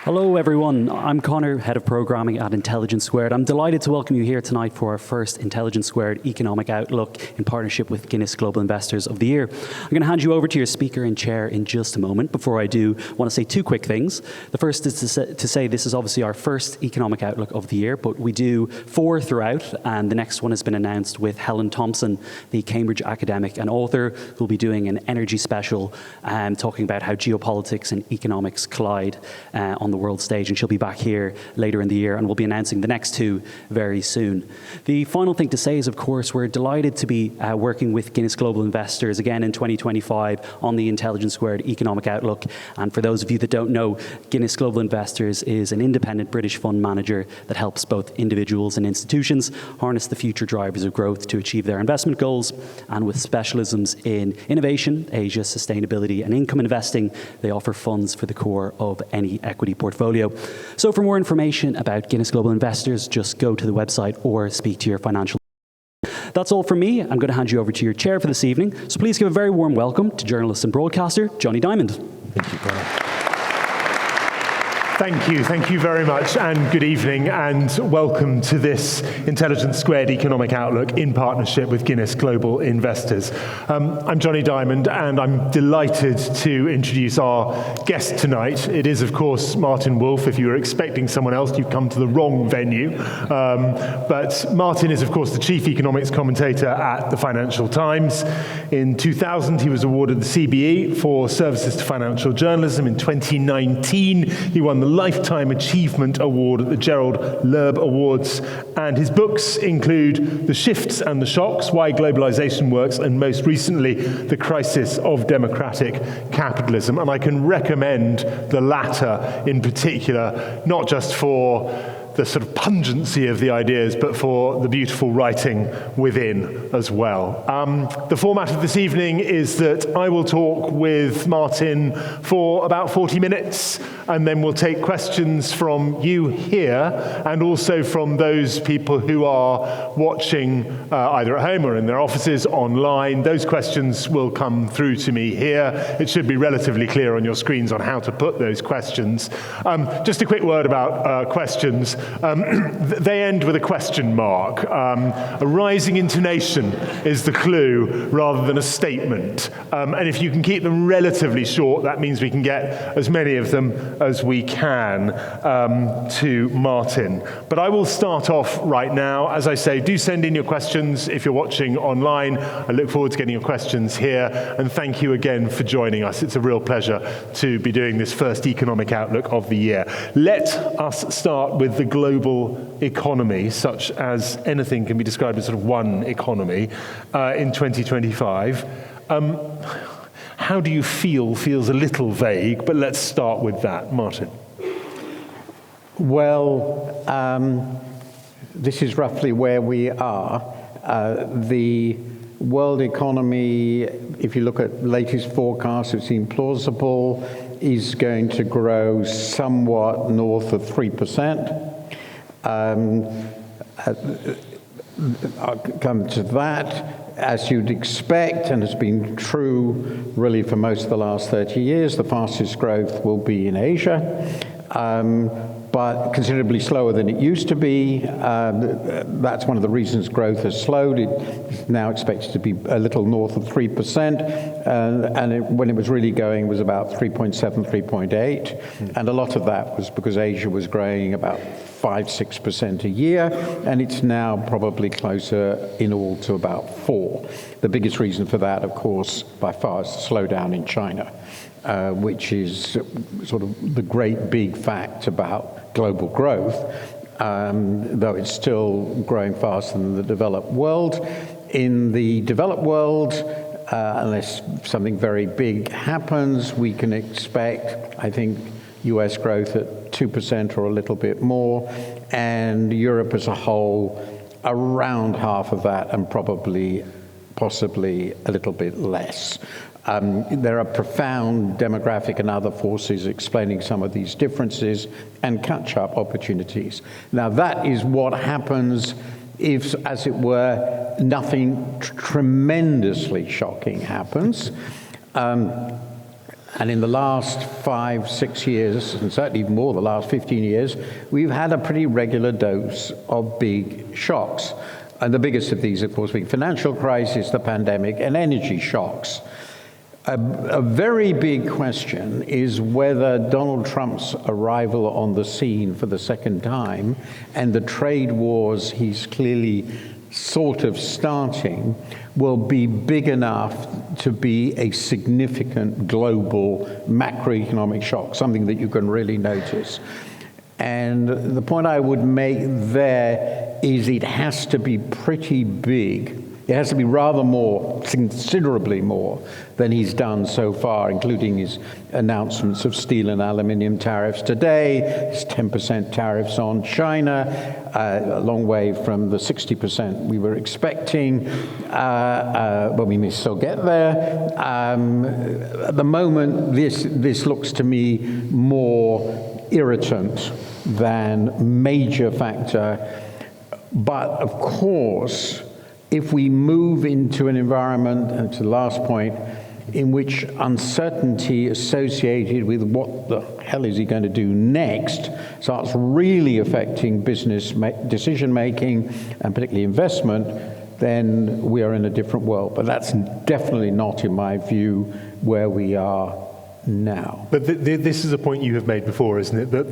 Hello everyone, I'm Connor, Head of Programming at Intelligence Squared. I'm delighted to welcome you here tonight for our first Intelligence Squared Economic Outlook in partnership with Guinness Global Investors of the Year. I'm going to hand you over to your speaker and chair in just a moment. Before I do, I want to say two quick things. The first is to say this is obviously our first Economic Outlook of the year, but we do 4 throughout, and the next one has been announced with Helen Thompson, the Cambridge academic and author, who'll be doing an energy special talking about how geopolitics and economics collide on the world stage, and she'll be back here later in the year, and we'll be announcing the next 2 very soon. The final thing to say is, of course, we're delighted to be working with Guinness Global Investors again in 2025 on the Intelligence Squared Economic Outlook. And for those of you that don't know, Guinness Global Investors is an independent British fund manager that helps both individuals and institutions harness the future drivers of growth to achieve their investment goals. And with specialisms in innovation, Asia, sustainability, and income investing, they offer funds for the core of any equity portfolio. So for more information about Guinness Global Investors, just go to the website or speak to your financial. That's all from me. I'm going to hand you over to your chair for this evening. So please give a very warm welcome to journalist and broadcaster, Johnny Diamond. Thank you, Connor. Thank you very much, and good evening, and welcome to this Intelligence Squared Economic Outlook in partnership with Guinness Global Investors. I'm Johnny Diamond, and I'm delighted to introduce our guest tonight. It is, of course, Martin Wolf. If you were expecting someone else, you've come to the wrong venue. But Martin is, of course, the Chief Economics Commentator at the Financial Times. In 2000, he was awarded the CBE for services to financial journalism. In 2019, he won the Lifetime Achievement Award at the Gerald Loeb Awards, and his books include The Shifts and the Shocks, Why Globalisation Works, and most recently, The Crisis of Democratic Capitalism. And I can recommend the latter in particular, not just for the sort of pungency of the ideas, but for the beautiful writing within as well. The format of this evening is that I will talk with Martin for about 40 minutes, and then we'll take questions from you here, and also from those people who are watching either at home or in their offices online. Those questions will come through to me here. It should be relatively clear on your screens on how to put those questions. Just a quick word about questions. They end with a question mark. A rising intonation is the clue rather than a statement. And if you can keep them relatively short, that means we can get as many of them as we can to Martin. But I will start off right now. As I say, do send in your questions if you're watching online. I look forward to getting your questions here. And thank you again for joining us. It's a real pleasure to be doing this first Economic Outlook of the year. Let us start with the global economy, such as anything can be described as sort of one economy in 2025. How do you feel? Feels a little vague, but let's start with that. Martin. Well, this is roughly where we are. The world economy, if you look at latest forecasts, it seems plausible, is going to grow somewhat north of 3%. I'll come to that. As you'd expect, and has been true really for most of the last 30 years, the fastest growth will be in Asia, but considerably slower than it used to be. That's one of the reasons growth has slowed. It's now expected to be a little north of 3%, and when it was really going, it was about 3.7, 3.8, and a lot of that was because Asia was growing about 5-6% a year, and it's now probably closer in all to about 4. The biggest reason for that, of course, by far, is the slowdown in China, which is sort of the great big fact about global growth, though it's still growing faster than the developed world. In the developed world, unless something very big happens, we can expect, I think, US growth at 2% or a little bit more, and Europe as a whole around half of that, and possibly a little bit less. There are profound demographic and other forces explaining some of these differences and catch-up opportunities. Now, that is what happens if, as it were, nothing tremendously shocking happens. And in the last 5, 6 years, and certainly even more the last 15 years, we've had a pretty regular dose of big shocks. And the biggest of these, of course, being financial crisis, the pandemic, and energy shocks. A very big question is whether Donald Trump's arrival on the scene for the second time and the trade wars he's clearly sort of starting will be big enough to be a significant global macroeconomic shock, something that you can really notice. And the point I would make there is it has to be pretty big. It has to be rather more, considerably more, than he's done so far, including his announcements of steel and aluminium tariffs today, his 10% tariffs on China, a long way from the 60% we were expecting, but we may still get there. At the moment, this looks to me more irritant than major factor. But of course, if we move into an environment, and to the last point, in which uncertainty associated with what the hell is he going to do next starts really affecting business decision-making and particularly investment, then we are in a different world. But that's definitely not, in my view, where we are now. But this is a point you have made before, isn't it? That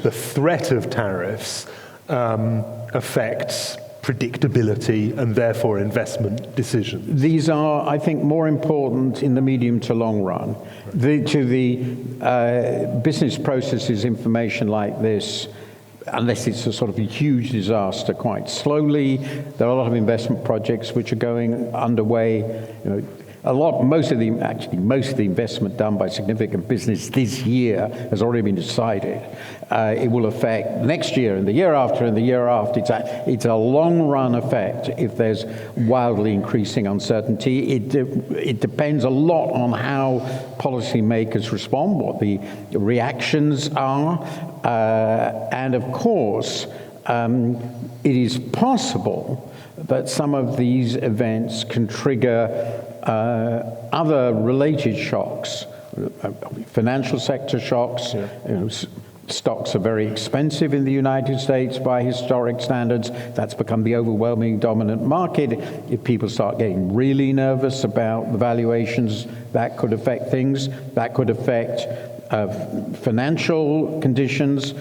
the threat of tariffs affects predictability and therefore investment decisions. These are, I think, more important in the medium to long run. To the business processes information like this, unless it's a sort of a huge disaster, quite slowly. There are a lot of investment projects which are going underway. Most of the investment done by significant business this year has already been decided. It will affect next year and the year after and the year after. It's a long-run effect if there's wildly increasing uncertainty. It depends a lot on how policymakers respond, what the reactions are, and of course, it is possible that some of these events can trigger other related shocks, financial sector shocks. Yeah. Stocks are very expensive in the United States by historic standards. That's become the overwhelming dominant market. If people start getting really nervous about the valuations, that could affect things. That could affect financial conditions.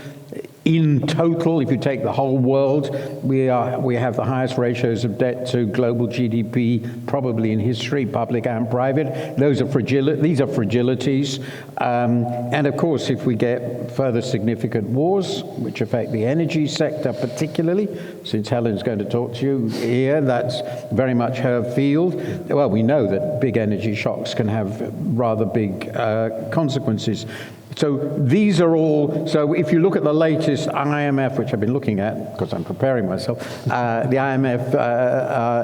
In total, if you take the whole world, we have the highest ratios of debt to global GDP probably in history, public and private. These are fragilities. And of course, if we get further significant wars, which affect the energy sector particularly, since Helen's going to talk to you here, that's very much her field. Well, we know that big energy shocks can have rather big consequences. So these are all, so if you look at the latest IMF, which I've been looking at because I'm preparing myself, the IMF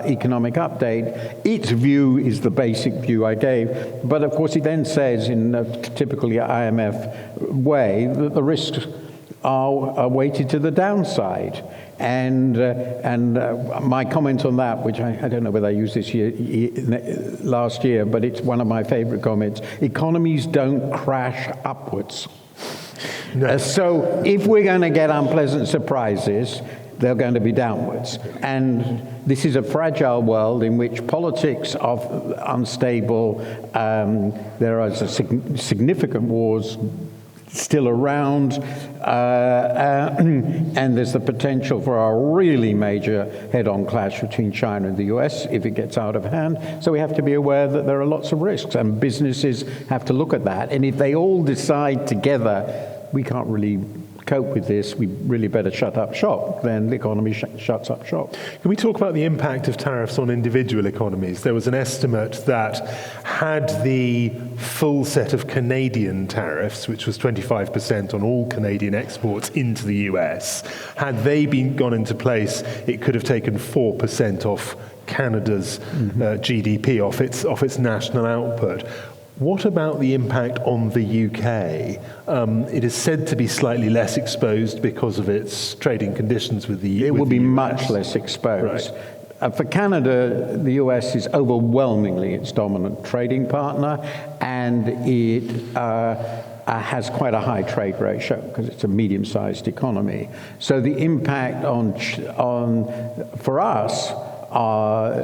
economic update, its view is the basic view I gave. But of course, it then says in a typically IMF way that the risks are weighted to the downside. And my comment on that, which I don't know whether I used this last year, but it's one of my favorite comments: economies don't crash upwards. No. So if we're going to get unpleasant surprises, they're going to be downwards. And this is a fragile world in which politics are unstable. There are significant wars still around, and there's the potential for a really major head-on clash between China and the US if it gets out of hand. So we have to be aware that there are lots of risks, and businesses have to look at that. And if they all decide together, we can't really cope with this, we really better shut up shop, then the economy shuts up shop. Can we talk about the impact of tariffs on individual economies? There was an estimate that had the full set of Canadian tariffs, which was 25% on all Canadian exports into the US, had they gone into place, it could have taken 4% off Canada's GDP, off its national output. What about the impact on the UK? It is said to be slightly less exposed because of its trading conditions with the US. It will be much less exposed. Right. For Canada, the US is overwhelmingly its dominant trading partner, and it has quite a high trade ratio because it's a medium-sized economy. So the impact for us,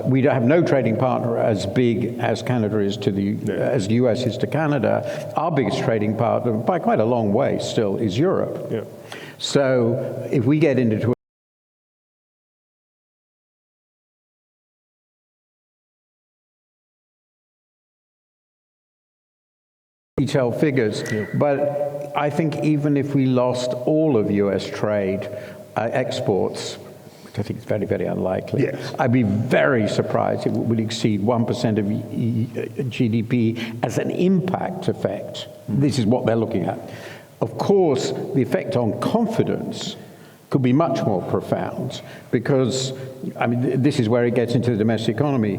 we don't have no trading partner as big as Canada is as the US is to Canada. Our biggest trading partner, by quite a long way still, is Europe. Yeah. So if we get into detail figures, but I think even if we lost all of US trade exports, which I think is very, very unlikely, yes, I'd be very surprised if it would exceed 1% of GDP as an impact effect. This is what they're looking at. Of course, the effect on confidence could be much more profound because, I mean, this is where it gets into the domestic economy.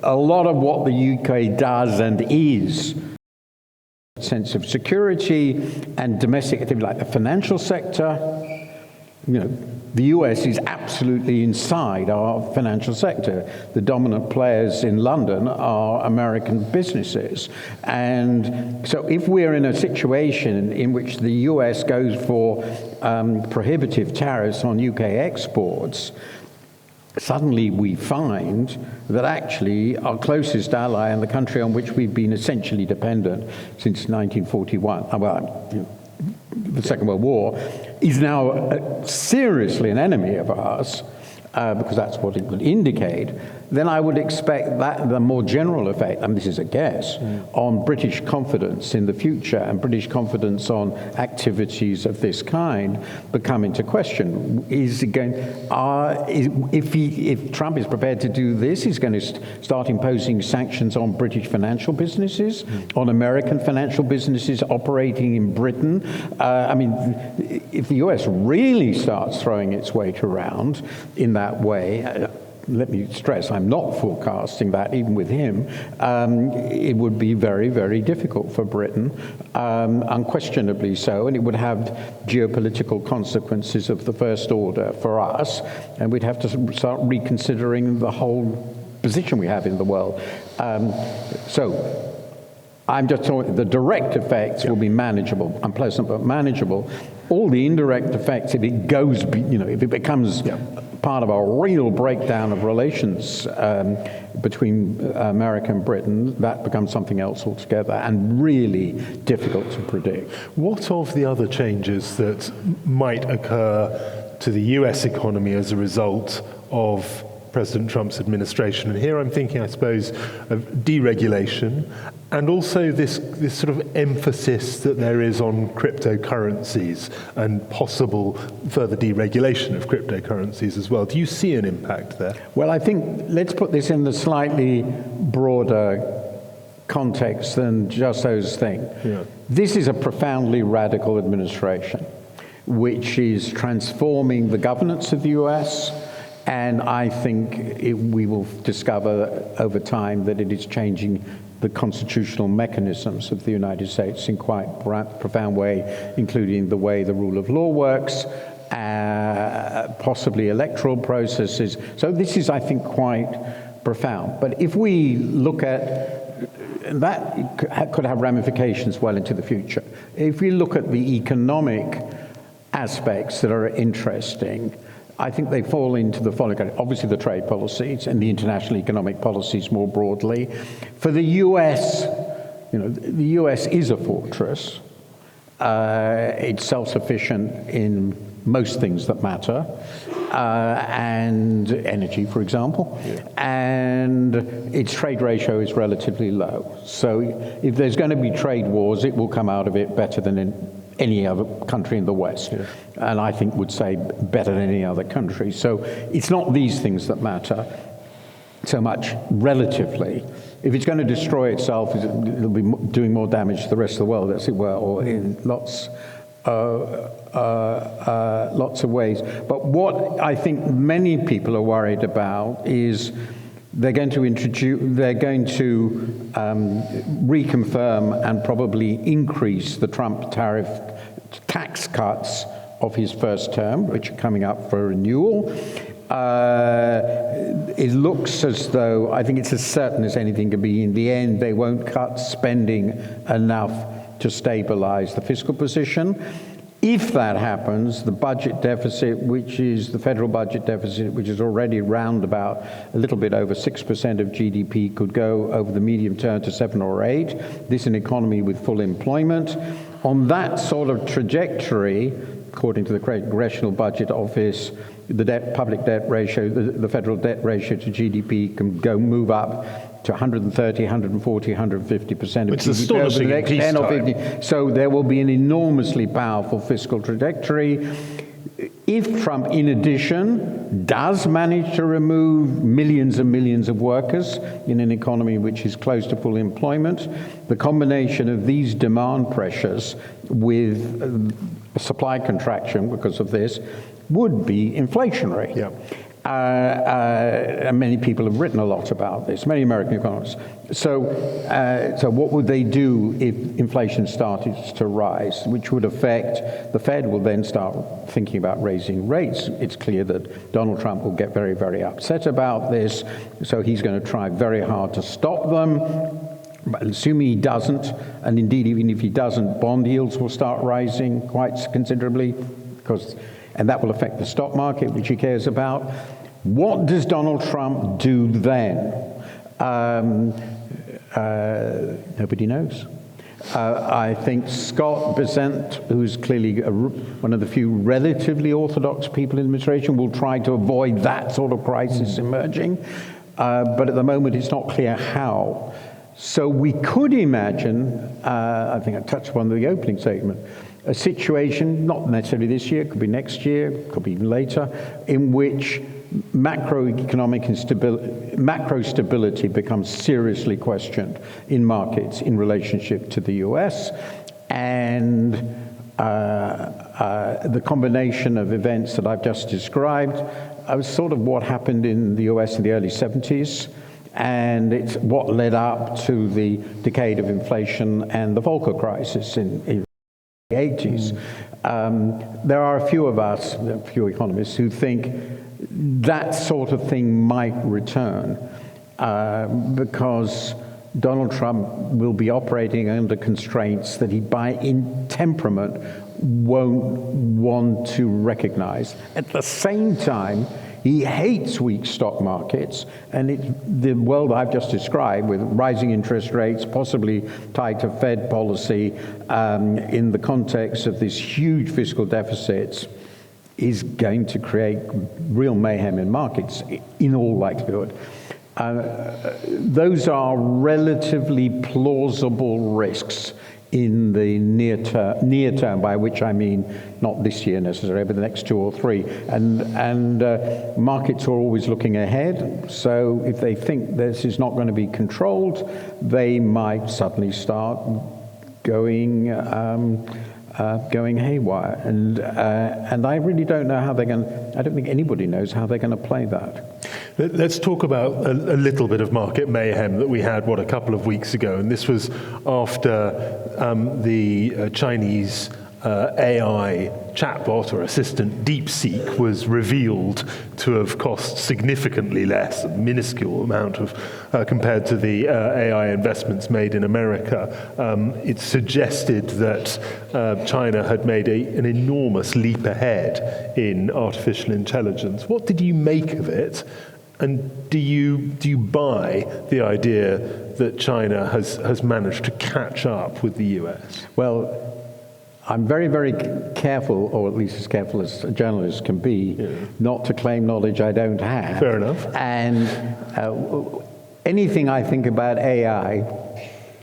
A lot of what the UK does and is sense of security and domestic activity, like the financial sector. The US is absolutely inside our financial sector. The dominant players in London are American businesses. And so if we're in a situation in which the US goes for prohibitive tariffs on UK exports, suddenly we find that actually our closest ally and the country on which we've been essentially dependent since 1941, the Second World War, is now seriously an enemy of ours, because that's what it would indicate. Then I would expect that the more general effect, and this is a guess, on British confidence in the future and British confidence on activities of this kind become into question. If Trump is prepared to do this, he's going to start imposing sanctions on British financial businesses, on American financial businesses operating in Britain. If the US really starts throwing its weight around in that way, let me stress, I'm not forecasting that, even with him. It would be very, very difficult for Britain, unquestionably so, and it would have geopolitical consequences of the first order for us, and we'd have to start reconsidering the whole position we have in the world. So I'm just talking, the direct effects will be manageable, unpleasant but manageable. All the indirect effects, if it goes, if it becomes part of a real breakdown of relations between America and Britain, that becomes something else altogether and really difficult to predict. What of the other changes that might occur to the US economy as a result of President Trump's administration? And here I'm thinking, I suppose, of deregulation and also this sort of emphasis that there is on cryptocurrencies and possible further deregulation of cryptocurrencies as well. Do you see an impact there? Well, I think let's put this in the slightly broader context than just those things. Yeah. This is a profoundly radical administration, which is transforming the governance of the US. And I think we will discover over time that it is changing the constitutional mechanisms of the United States in quite a profound way, including the way the rule of law works, possibly electoral processes. So this is, I think, quite profound. But if we look at that, could have ramifications well into the future. If we look at the economic aspects that are interesting, I think they fall into the following category. Obviously, the trade policies and the international economic policies more broadly. For the U.S., the U.S. is a fortress. It's self-sufficient in most things that matter, and energy, for example. Yeah. And its trade ratio is relatively low. So if there's going to be trade wars, it will come out of it better than in any other country in the West, yeah. And I think would say better than any other country. So it's not these things that matter so much relatively. If it's going to destroy itself, it'll be doing more damage to the rest of the world, as it were, or in lots of ways. But what I think many people are worried about is they're going to reconfirm and probably increase the Trump tax cuts of his first term, which are coming up for renewal. It looks as though, I think it's as certain as anything can be, in the end, they won't cut spending enough to stabilize the fiscal position. If that happens, the budget deficit, which is the federal budget deficit, which is already round about a little bit over 6% of GDP, could go over the medium term to 7 or 8. This is an economy with full employment. On that sort of trajectory, according to the Congressional Budget Office, the public debt ratio, the federal debt ratio to GDP can move up to 130, 140, 150% of It's GDP astonishing over the next in 10 or peacetime. 15. So there will be an enormously powerful fiscal trajectory. If Trump, in addition, does manage to remove millions and millions of workers in an economy which is close to full employment, the combination of these demand pressures with supply contraction because of this would be inflationary. Yeah. And many people have written a lot about this, many American economists. So what would they do if inflation started to rise, which would affect, the Fed will then start thinking about raising rates. It's clear that Donald Trump will get very, very upset about this, so he's going to try very hard to stop them. But assuming he doesn't, and indeed even if he doesn't, bond yields will start rising quite considerably, and that will affect the stock market, which he cares about. What does Donald Trump do then? Nobody knows. I think Scott Bessent, who's clearly one of the few relatively orthodox people in the administration, will try to avoid that sort of crisis emerging. But at the moment, it's not clear how. So we could imagine, I think I touched upon the opening statement, a situation, not necessarily this year, it could be next year, it could be even later, in which macroeconomic macro stability becomes seriously questioned in markets in relationship to the US, and the combination of events that I've just described was sort of what happened in the US in the early 70s, and it's what led up to the decade of inflation and the Volcker crisis in the 80s. There are a few of us, a few economists, who think that sort of thing might return because Donald Trump will be operating under constraints that he, by in temperament, won't want to recognize. At the same time, he hates weak stock markets, and the world I've just described, with rising interest rates, possibly tied to Fed policy, in the context of these huge fiscal deficits, is going to create real mayhem in markets, in all likelihood. Those are relatively plausible risks in the near term, by which I mean not this year necessarily, but the next 2 or 3. And markets are always looking ahead, so if they think this is not going to be controlled, they might suddenly start going haywire. And I really don't know how they're going to, I don't think anybody knows how they're going to play that. Let's talk about a little bit of market mayhem that we had, a couple of weeks ago. And this was after the Chinese AI chatbot or assistant DeepSeek was revealed to have cost significantly less, a minuscule amount of compared to the AI investments made in America. It suggested that China had made an enormous leap ahead in artificial intelligence. What did you make of it? And do you buy the idea that China has managed to catch up with the US? Well, I'm very, very careful, or at least as careful as a journalist can be, not to claim knowledge I don't have. Fair enough. And anything I think about AI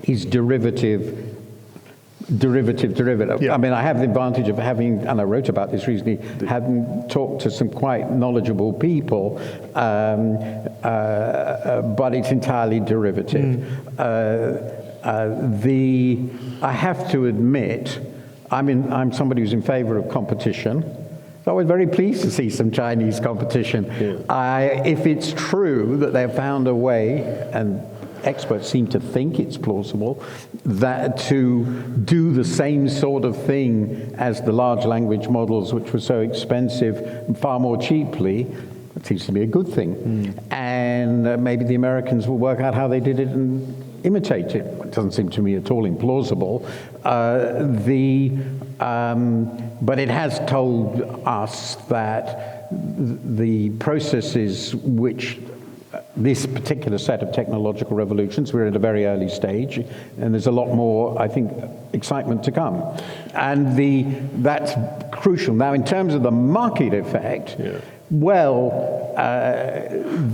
is derivative. Yeah. I mean, I have the advantage of having, and I wrote about this recently, having talked to some quite knowledgeable people, but it's entirely derivative. I have to admit, I'm somebody who's in favor of competition. So I was very pleased to see some Chinese competition. Yeah. If it's true that they've found a way, and experts seem to think it's plausible, that to do the same sort of thing as the large language models, which were so expensive, far more cheaply, It seems to be a good thing. And maybe the Americans will work out how they did it and imitate it. It doesn't seem to me at all implausible. But it has told us that the processes which this particular set of technological revolutions, we're at a very early stage, and there's a lot more, I think, excitement to come. And that's crucial. Now, in terms of the market effect, well,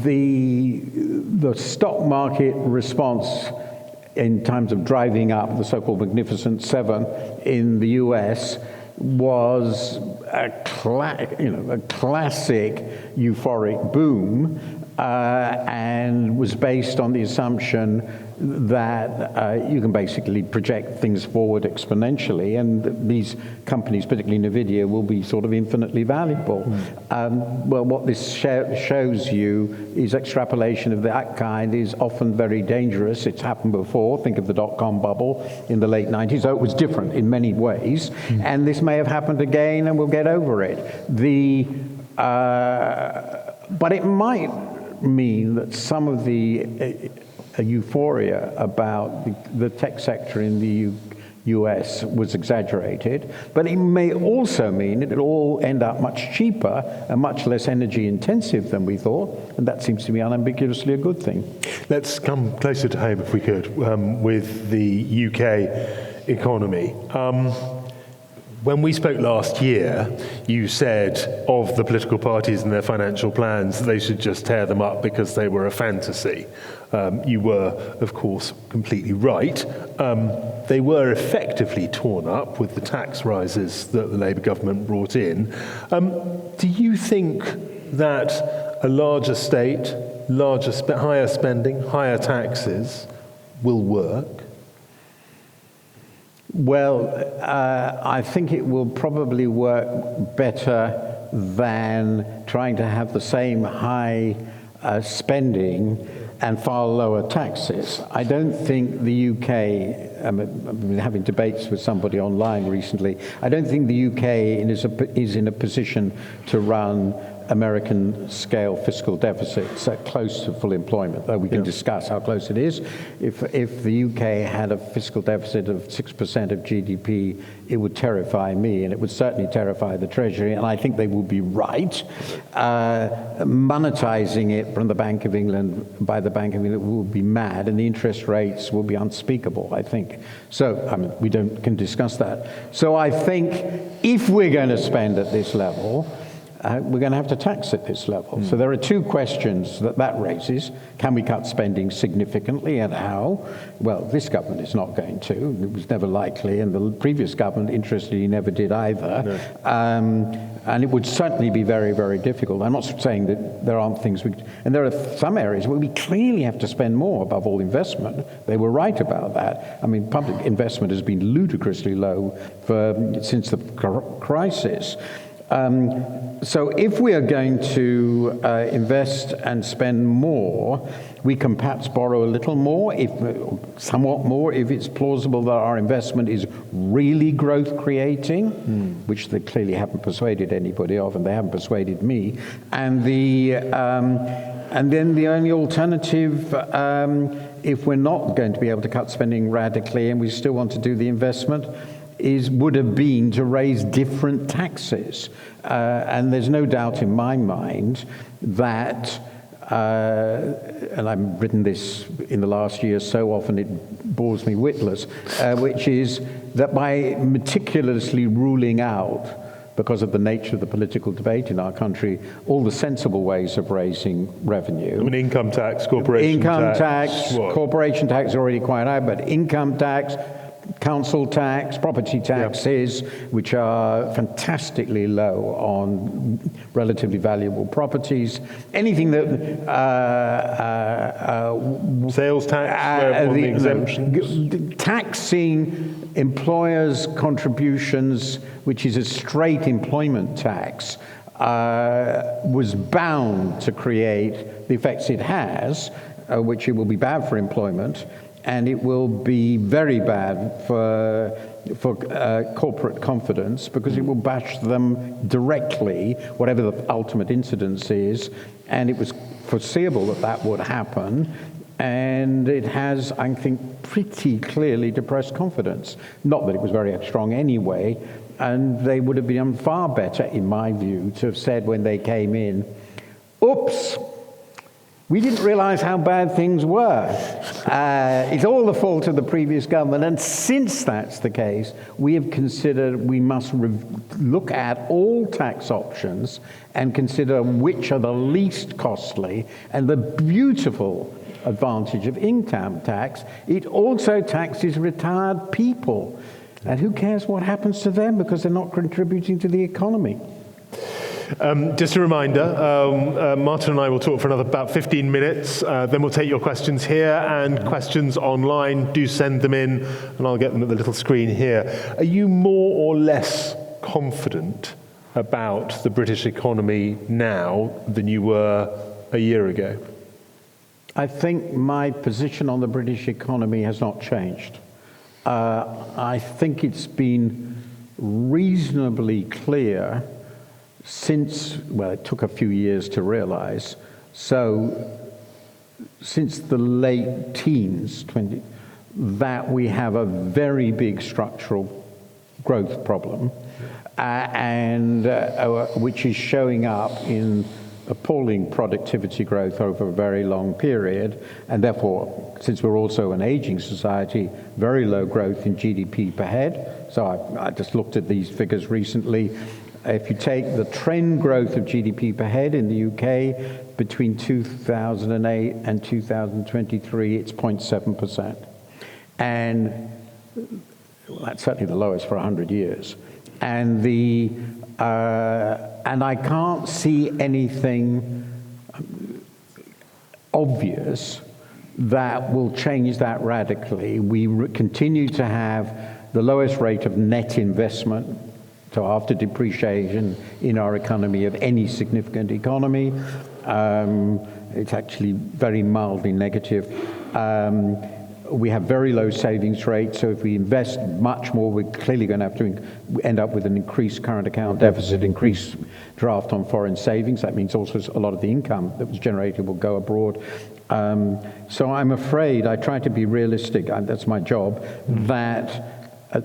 the stock market response in terms of driving up the so-called Magnificent Seven in the US was a classic euphoric boom, and was based on the assumption that you can basically project things forward exponentially, and these companies, particularly NVIDIA, will be sort of infinitely valuable. Well, what this shows you is extrapolation of that kind is often very dangerous. It's happened before. Think of the dot-com bubble in the late 90s. So it was different in many ways, and this may have happened again, and we'll get over it. But it might mean that some of the euphoria about the tech sector in the US was exaggerated, but it may also mean it'll all end up much cheaper and much less energy intensive than we thought, and that seems to be unambiguously a good thing. Let's come closer to home, if we could, with the UK economy. When we spoke last year, you said of the political parties and their financial plans, they should just tear them up because they were a fantasy. You were, of course, completely right. They were effectively torn up with the tax rises that the Labour government brought in. Do you think that a larger state, higher spending, higher taxes will work? Well, I think it will probably work better than trying to have the same high spending and far lower taxes. I don't think the UK, I've been having debates with somebody online recently, I don't think the UK is in a position to run American-scale fiscal deficits at close to full employment, though we can discuss how close it is. If the UK had a fiscal deficit of 6% of GDP, it would terrify me, and it would certainly terrify the Treasury, and I think they would be right. Monetizing it from the Bank of England, by the Bank of England, would be mad, and the interest rates will be unspeakable, I think. So, we can discuss that. So I think if we're going to spend at this level, we're going to have to tax at this level. So there are two questions that raises. Can we cut spending significantly, and how? Well, this government is not going to. It was never likely, and the previous government, interestingly, never did either. No. And it would certainly be very, very difficult. I'm not saying that there aren't things and there are some areas where we clearly have to spend more, above all investment. They were right about that. Public investment has been ludicrously low since the crisis. So if we are going to invest and spend more, we can perhaps borrow a little more, somewhat more, if it's plausible that our investment is really growth creating, which they clearly haven't persuaded anybody of, and they haven't persuaded me. And then the only alternative, if we're not going to be able to cut spending radically and we still want to do the investment, would have been to raise different taxes. And there's no doubt in my mind that, and I've written this in the last year so often it bores me witless, which is that by meticulously ruling out, because of the nature of the political debate in our country, all the sensible ways of raising revenue. Income tax, corporation tax. Corporation tax is already quite high, but income tax, council tax, property taxes, which are fantastically low on relatively valuable properties. Anything that sales tax, the exemptions. Taxing employers' contributions, which is a straight employment tax, was bound to create the effects it has, which it will be bad for employment. and it will be very bad for corporate confidence, because it will bash them directly, whatever the ultimate incidence is, and it was foreseeable that that would happen, and it has, I think, pretty clearly depressed confidence. Not that it was very strong anyway, and they would have been far better, in my view, to have said when they came in, oops, we didn't realize how bad things were. It's all the fault of the previous government. And since that's the case, we have considered we must look at all tax options and consider which are the least costly. And the beautiful advantage of income tax, it also taxes retired people. And who cares what happens to them, because they're not contributing to the economy. Just a reminder, Martin and I will talk for another about 15 minutes, then we'll take your questions here, and questions online, do send them in, and I'll get them at the little screen here. Are you more or less confident about the British economy now than you were a year ago? I think my position on the British economy has not changed. I think it's been reasonably clear since, well, it took a few years to realize, so since the late teens, that we have a very big structural growth problem, and which is showing up in appalling productivity growth over a very long period, and therefore, since we're also an aging society, very low growth in GDP per head. So I just looked at these figures recently. If you take the trend growth of GDP per head in the UK between 2008 and 2023, it's 0.7%. And well, that's certainly the lowest for 100 years. And and I can't see anything obvious that will change that radically. We continue to have the lowest rate of net investment, so after depreciation, in our economy of any significant economy. It's actually very mildly negative. We have very low savings rates, so if we invest much more, we're clearly going to have to end up with an increased current account deficit, increased draft on foreign savings. That means also a lot of the income that was generated will go abroad. So I'm afraid, I try to be realistic, that's my job, that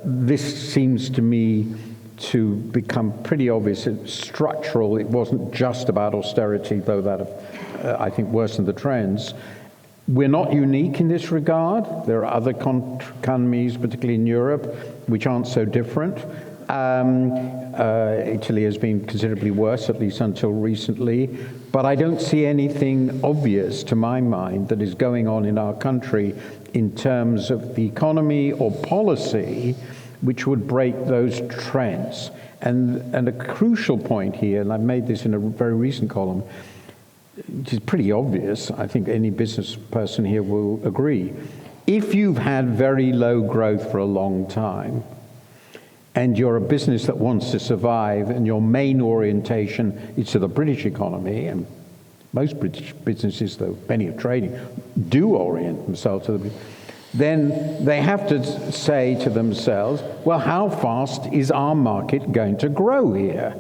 this seems to me to become pretty obvious. It's structural. It wasn't just about austerity, though that I think worsened the trends. We're not unique in this regard. There are other economies, particularly in Europe, which aren't so different. Italy has been considerably worse, at least until recently. But I don't see anything obvious, to my mind, that is going on in our country in terms of the economy or policy which would break those trends. And a crucial point here, and I've made this in a very recent column, which is pretty obvious, I think any business person here will agree. If you've had very low growth for a long time, and you're a business that wants to survive, and your main orientation is to the British economy, and most British businesses, though many are trading, do orient themselves to the, then they have to say to themselves, well, how fast is our market going to grow here?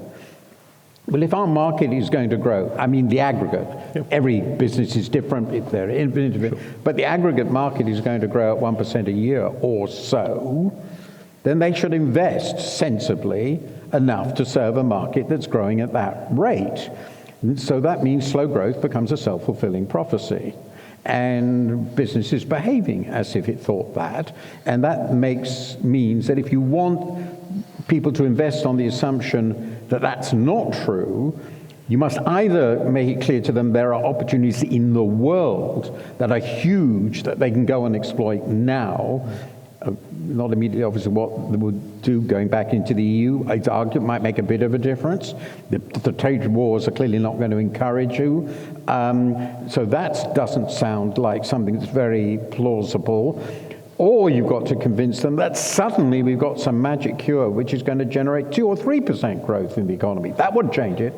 Well, if our market is going to grow, I mean the aggregate, every business is different, if they're individual, but the aggregate market is going to grow at 1% a year or so, then they should invest sensibly enough to serve a market that's growing at that rate. And so that means slow growth becomes a self-fulfilling prophecy. And business is behaving as if it thought that. And that means that if you want people to invest on the assumption that that's not true, you must either make it clear to them there are opportunities in the world that are huge that they can go and exploit now. Not immediately obviously what they would do going back into the EU. I'd argue it might make a bit of a difference. The trade wars are clearly not going to encourage you. So that doesn't sound like something that's very plausible. Or you've got to convince them that suddenly we've got some magic cure which is going to generate 2 or 3% growth in the economy. That would change it.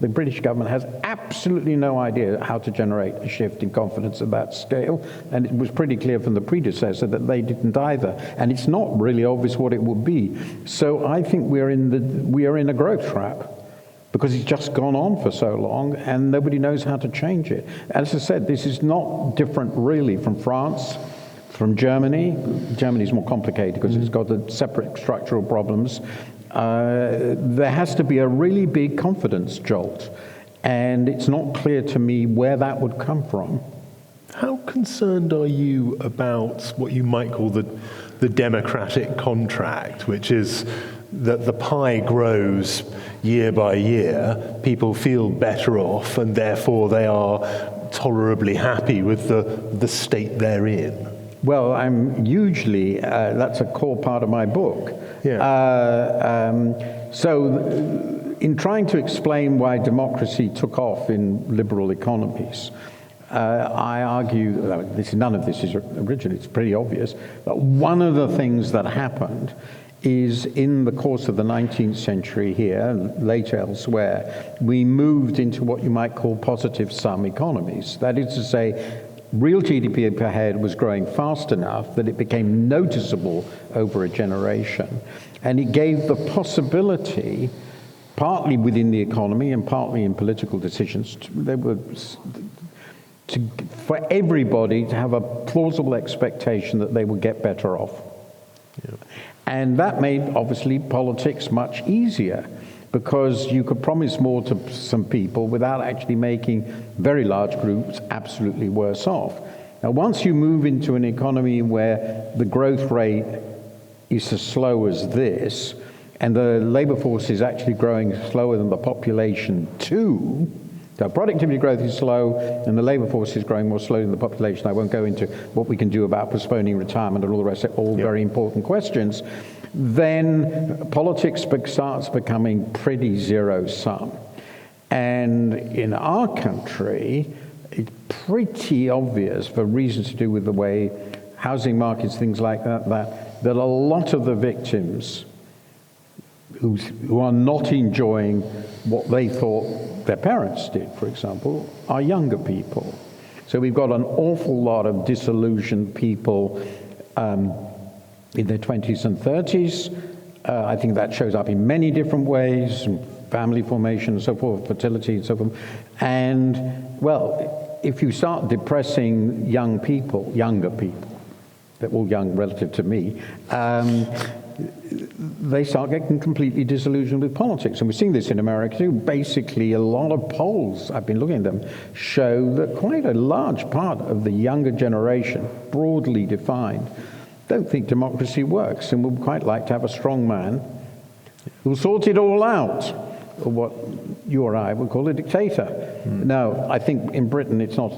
The British government has absolutely no idea how to generate a shift in confidence at that scale, and it was pretty clear from the predecessor that they didn't either. And it's not really obvious what it would be. So I think we are in a growth trap, because it's just gone on for so long and nobody knows how to change it. As I said, this is not different really from France, from Germany. Germany's more complicated because it's got the separate structural problems. There has to be a really big confidence jolt, and it's not clear to me where that would come from. How concerned are you about what you might call the democratic contract, which is that the pie grows year by year, people feel better off, and therefore they are tolerably happy with the state they're in? Well, I'm hugely, that's a core part of my book. Yeah. So in trying to explain why democracy took off in liberal economies, I argue, none of this is original, it's pretty obvious, but one of the things that happened is in the course of the 19th century here, and later elsewhere, we moved into what you might call positive sum economies. That is to say, real GDP per head was growing fast enough that it became noticeable over a generation. And it gave the possibility, partly within the economy and partly in political decisions, for everybody to have a plausible expectation that they would get better off. Yeah. And that made, obviously, politics much easier, because you could promise more to some people without actually making very large groups absolutely worse off. Now, once you move into an economy where the growth rate is as slow as this, and the labor force is actually growing slower than the population too, so productivity growth is slow, and the labor force is growing more slowly than the population. I won't go into what we can do about postponing retirement and all the rest, all very important questions. Then politics starts becoming pretty zero-sum. And in our country, it's pretty obvious, for reasons to do with the way housing markets, things like that a lot of the victims who are not enjoying what they thought their parents did, for example, are younger people. So we've got an awful lot of disillusioned people in their 20s and 30s. I think that shows up in many different ways, family formation and so forth, fertility and so forth. And, well, if you start depressing younger people, they're all young relative to me, they start getting completely disillusioned with politics. And we're seeing this in America too. Basically, a lot of polls, I've been looking at them, show that quite a large part of the younger generation, broadly defined, don't think democracy works and would quite like to have a strong man who'll sort it all out, or what you or I would call a dictator. Now, I think in Britain it's not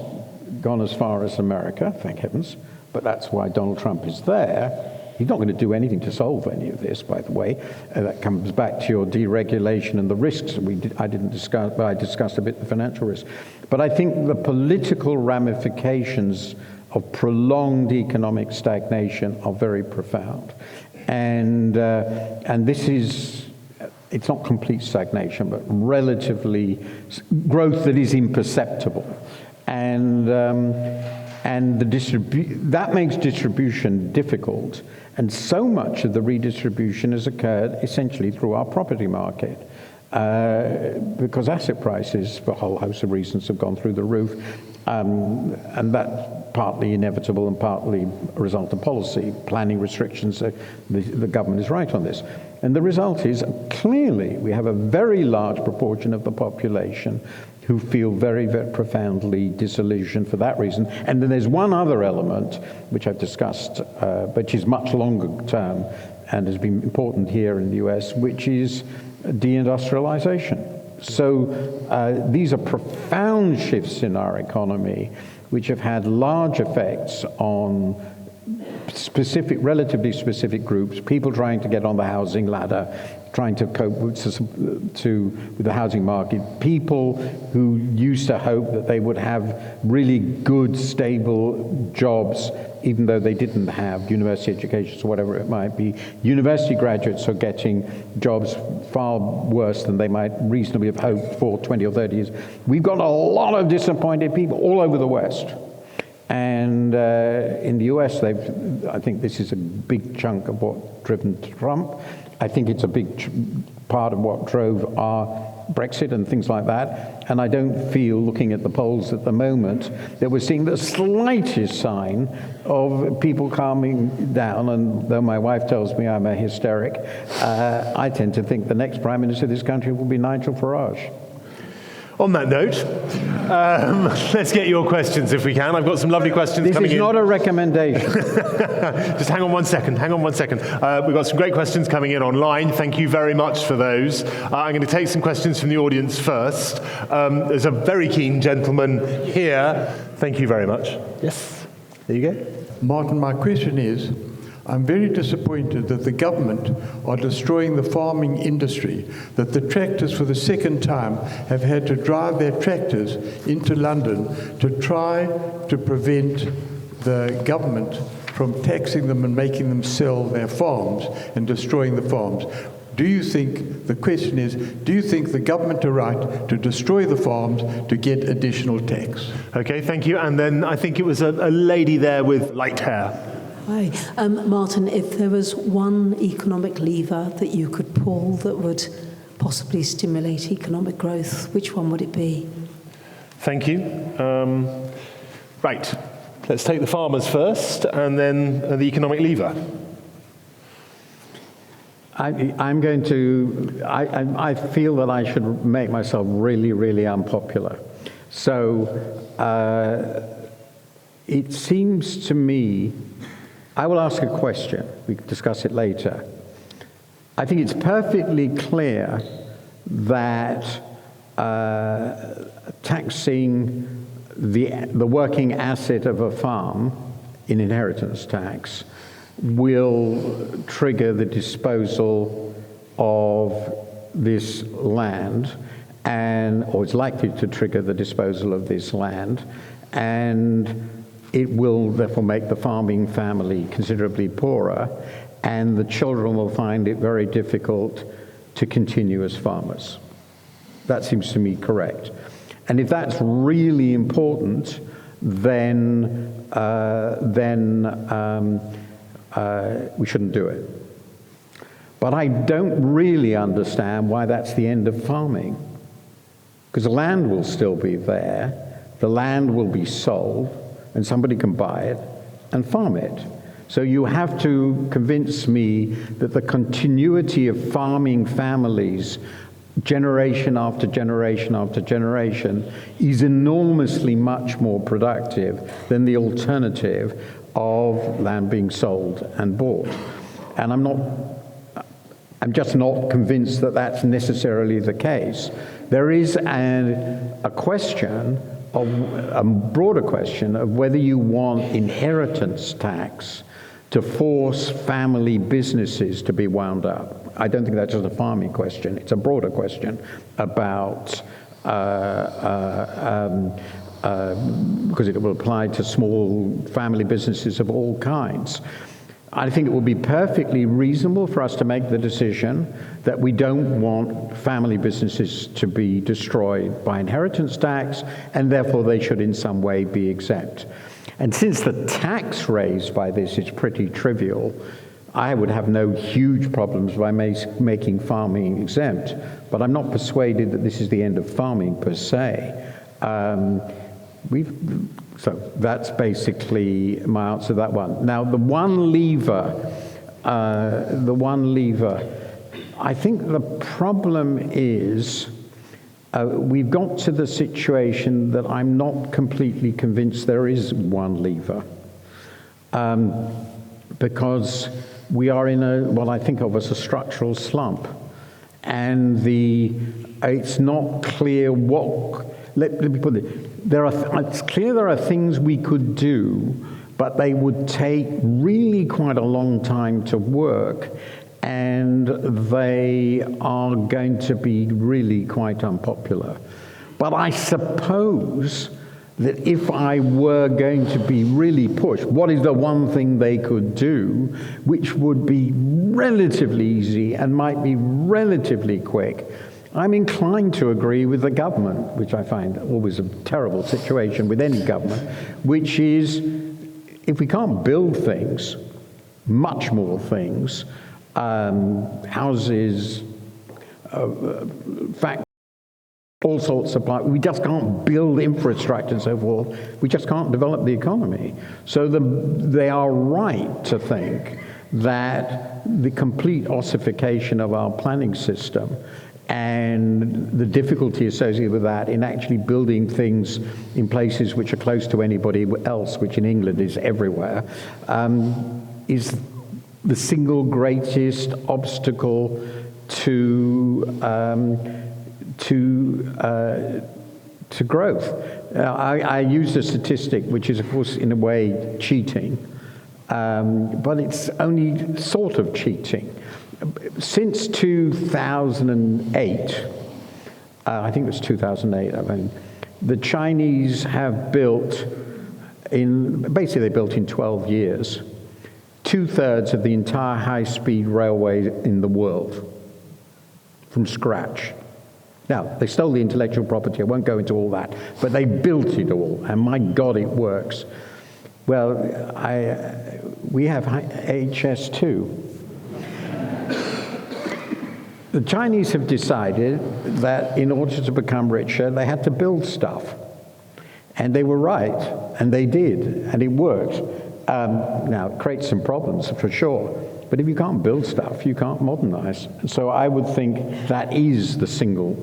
gone as far as America, thank heavens, but that's why Donald Trump is there. He's not going to do anything to solve any of this, by the way. That comes back to your deregulation and the risks. I didn't discuss, but I discussed a bit the financial risk. But I think the political ramifications of prolonged economic stagnation are very profound. And this is, it's not complete stagnation, but relatively growth that is imperceptible. And that makes distribution difficult. And so much of the redistribution has occurred essentially through our property market, because asset prices, for a whole host of reasons, have gone through the roof. And that's partly inevitable and partly a result of policy, planning restrictions. The government is right on this. And the result is, clearly, we have a very large proportion of the population who feel very, very profoundly disillusioned for that reason. And then there's one other element, which I've discussed, which is much longer term and has been important here in the US, which is deindustrialization. So these are profound shifts in our economy, which have had large effects on relatively specific groups, people trying to get on the housing ladder, trying to cope with the housing market. People who used to hope that they would have really good, stable jobs, even though they didn't have university educations or whatever it might be. University graduates are getting jobs far worse than they might reasonably have hoped for 20 or 30 years. We've got a lot of disappointed people all over the West. And in the US, I think this is a big chunk of what driven Trump. I think it's a big part of what drove our Brexit and things like that. And I don't feel, looking at the polls at the moment, that we're seeing the slightest sign of people calming down. And though my wife tells me I'm a hysteric, I tend to think the next Prime Minister of this country will be Nigel Farage. On that note, let's get your questions if we can. I've got some lovely questions coming in. This is not a recommendation. Just hang on one second. We've got some great questions coming in online. Thank you very much for those. I'm going to take some questions from the audience first. There's a very keen gentleman here. Thank you very much. Yes, there you go. Martin, my question is, I'm very disappointed that the government are destroying the farming industry, that the tractors for the second time have had to drive their tractors into London to try to prevent the government from taxing them and making them sell their farms and destroying the farms. The question is, do you think the government are right to destroy the farms to get additional tax? Okay, thank you. And then I think it was a lady there with light hair. Hi. Martin, if there was one economic lever that you could pull that would possibly stimulate economic growth, which one would it be? Thank you. Right. Let's take the farmers first, and then the economic lever. I'm going to, I feel that I should make myself really, really unpopular. So it seems to me, I will ask a question. We can discuss it later. I think it's perfectly clear that taxing the working asset of a farm in inheritance tax will trigger the disposal of this land, or it's likely to trigger the disposal of this land, and it will therefore make the farming family considerably poorer, and the children will find it very difficult to continue as farmers. That seems to me correct. And if that's really important, then we shouldn't do it. But I don't really understand why that's the end of farming, because the land will still be there, the land will be sold, and somebody can buy it and farm it. So you have to convince me that the continuity of farming families, generation after generation after generation, is enormously much more productive than the alternative of land being sold and bought. And I'm just not convinced that that's necessarily the case. There is a question, a broader question of whether you want inheritance tax to force family businesses to be wound up. I don't think that's just a farming question. It's a broader question about, because it will apply to small family businesses of all kinds. I think it would be perfectly reasonable for us to make the decision that we don't want family businesses to be destroyed by inheritance tax, and therefore they should in some way be exempt. And since the tax raised by this is pretty trivial, I would have no huge problems by making farming exempt, but I'm not persuaded that this is the end of farming per se. So that's basically my answer to that one. Now, the one lever, I think the problem is we've got to the situation that I'm not completely convinced there is one lever, because we are in what I think of as a structural slump, and it's not clear what. Let me put it. It's clear there are things we could do, but they would take really quite a long time to work, and they are going to be really quite unpopular. But I suppose that if I were going to be really pushed, what is the one thing they could do which would be relatively easy and might be relatively quick? I'm inclined to agree with the government, which I find always a terrible situation with any government, which is if we can't build things, much more things, houses, factories, all sorts of, we just can't build infrastructure and so forth. We just can't develop the economy. So they are right to think that the complete ossification of our planning system and the difficulty associated with that in actually building things in places which are close to anybody else, which in England is everywhere, is the single greatest obstacle to growth. I use a statistic which is, of course, in a way cheating, but it's only sort of cheating. Since 2008, I think it was 2008, the Chinese have built basically they built in 12 years, 2/3 of the entire high-speed railway in the world from scratch. Now, they stole the intellectual property. I won't go into all that, but they built it all, and my God, it works. Well, we have HS2. The Chinese have decided that in order to become richer, they had to build stuff. And they were right, and they did, and it worked. Now, it creates some problems, for sure. But if you can't build stuff, you can't modernize. So I would think that is the single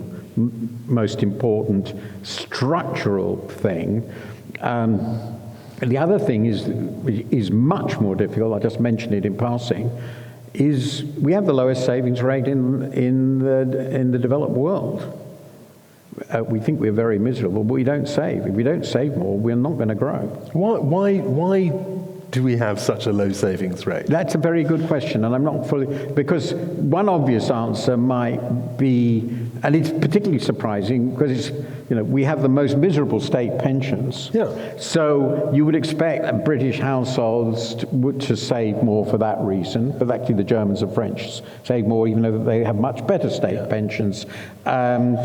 most important structural thing. And the other thing is much more difficult, I just mentioned it in passing, is we have the lowest savings rate in the developed world. We think we're very miserable, but we don't save. If we don't save more, we're not going to grow. Why do we have such a low savings rate? That's a very good question, and I'm not fully, because one obvious answer might be, and it's particularly surprising because it's, we have the most miserable state pensions. Yeah. So you would expect British households to save more for that reason, but actually the Germans and French save more, even though they have much better state pensions. So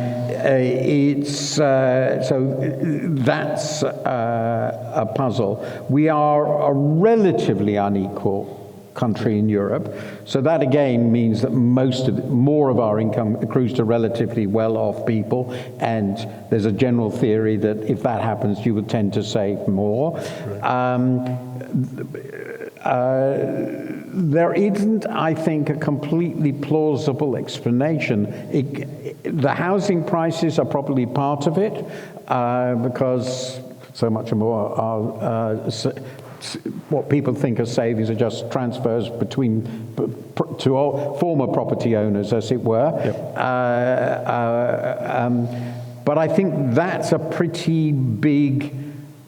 that's a puzzle. We are a relatively unequal country in Europe, so that again means that more of our income accrues to relatively well-off people, and there's a general theory that if that happens, you would tend to save more. Right. There isn't, I think, a completely plausible explanation. The housing prices are probably part of it, because so much more are what people think of savings are just transfers to all former property owners, as it were. Yep. But I think that's a pretty big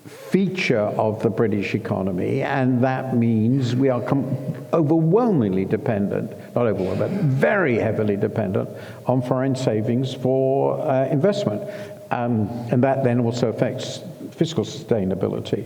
feature of the British economy, and that means we are overwhelmingly dependent, not overwhelmingly, but very heavily dependent on foreign savings for investment. And that then also affects fiscal sustainability.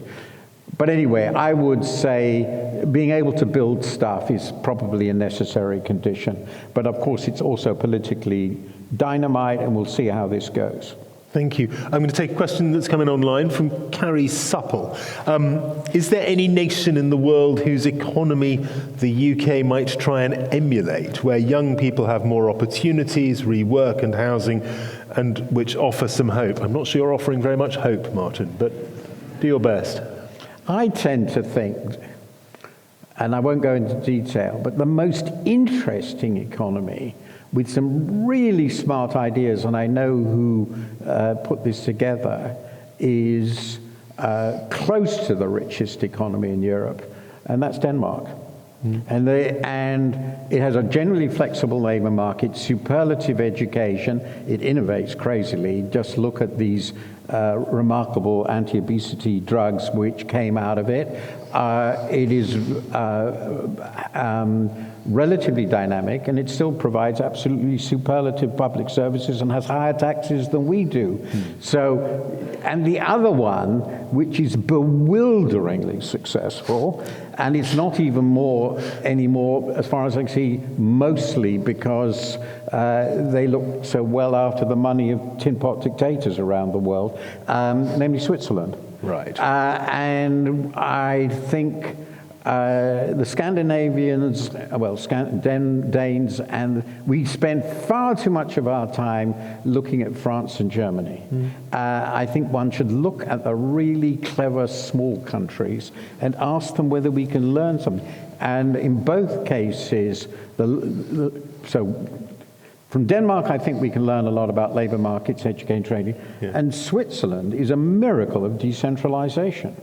But anyway, I would say being able to build stuff is probably a necessary condition. But of course, it's also politically dynamite, and we'll see how this goes. Thank you. I'm going to take a question that's coming online from Carrie Supple. Is there any nation in the world whose economy the UK might try and emulate, where young people have more opportunities, rework and housing, and which offer some hope? I'm not sure you're offering very much hope, Martin, but do your best. I tend to think, and I won't go into detail, but the most interesting economy with some really smart ideas, and I know who put this together, is close to the richest economy in Europe, and that's Denmark. And it has a generally flexible labor market, superlative education, it innovates crazily. Just look at these remarkable anti-obesity drugs which came out of it. It is relatively dynamic, and it still provides absolutely superlative public services and has higher taxes than we do. So, and the other one, which is bewilderingly successful, and it's not even more anymore, as far as I can see, mostly because they look so well after the money of tin pot dictators around the world, namely Switzerland. Right. And I think the Scandinavians, well, Danes, and we spend far too much of our time looking at France and Germany. I think one should look at the really clever small countries and ask them whether we can learn something. And in both cases, so from Denmark, I think we can learn a lot about labor markets, education, trading. And Switzerland is a miracle of decentralization.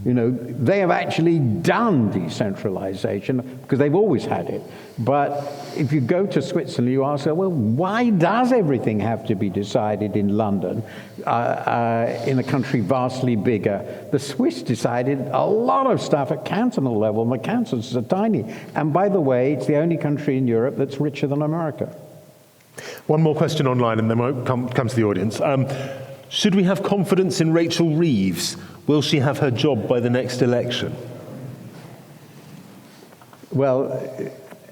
You know, they have actually done decentralization because they've always had it. But if you go to Switzerland, you ask, well, why does everything have to be decided in London, in a country vastly bigger? The Swiss decided a lot of stuff at cantonal level, and the cantons are tiny. And by the way, it's the only country in Europe that's richer than America. One more question online, and then we'll come to the audience. Should we have confidence in Rachel Reeves? Will she have her job by the next election? Well,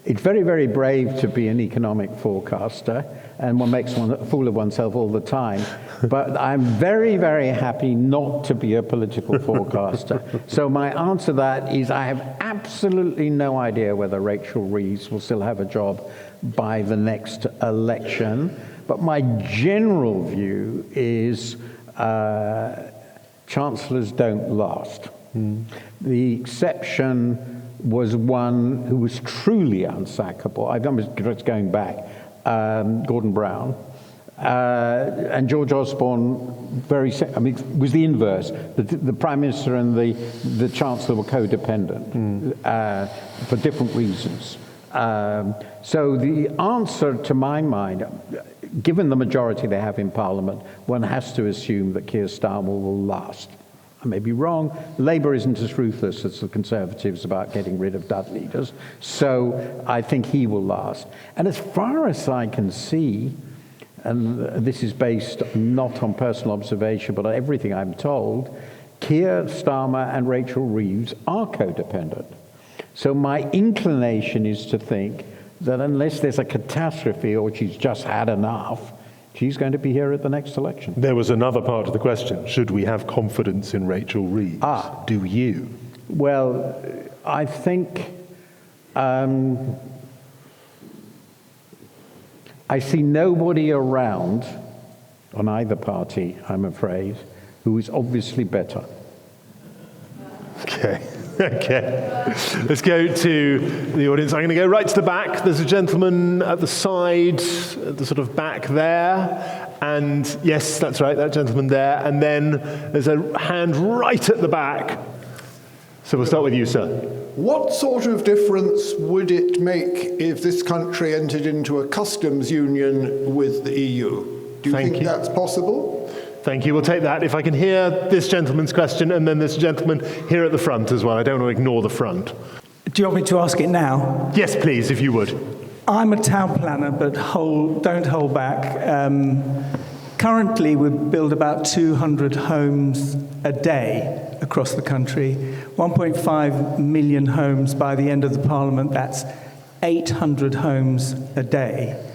it's very, very brave to be an economic forecaster, and one makes a fool of oneself all the time. But I'm very, very happy not to be a political forecaster. So my answer to that is I have absolutely no idea whether Rachel Reeves will still have a job by the next election. But my general view is chancellors don't last. The exception was one who was truly unsackable. I'm just going back, Gordon Brown. And George Osborne, was the inverse. The Prime Minister and the Chancellor were codependent for different reasons. So the answer, to my mind, given the majority they have in Parliament, one has to assume that Keir Starmer will last. I may be wrong. Labour isn't as ruthless as the Conservatives about getting rid of dud leaders, so I think he will last. And as far as I can see, and this is based not on personal observation, but on everything I'm told, Keir Starmer and Rachel Reeves are codependent. So my inclination is to think that unless there's a catastrophe or she's just had enough, she's going to be here at the next election. There was another part of the question. Should we have confidence in Rachel Reeves? Do you? Well, I think I see nobody around on either party, I'm afraid, who is obviously better. Okay. Let's go to the audience. I'm going to go right to the back. There's a gentleman at the side, at the sort of back there. And yes, that's right, that gentleman there. And then there's a hand right at the back. So we'll start with you, sir. What sort of difference would it make if this country entered into a customs union with the EU? Do you think that's possible? Thank you. We'll take that. If I can hear this gentleman's question, and then this gentleman here at the front as well. I don't want to ignore the front. Do you want me to ask it now? Yes, please, if you would. I'm a town planner, but don't hold back. Currently, we build about 200 homes a day across the country. 1.5 million homes by the end of the Parliament. That's 800 homes a day.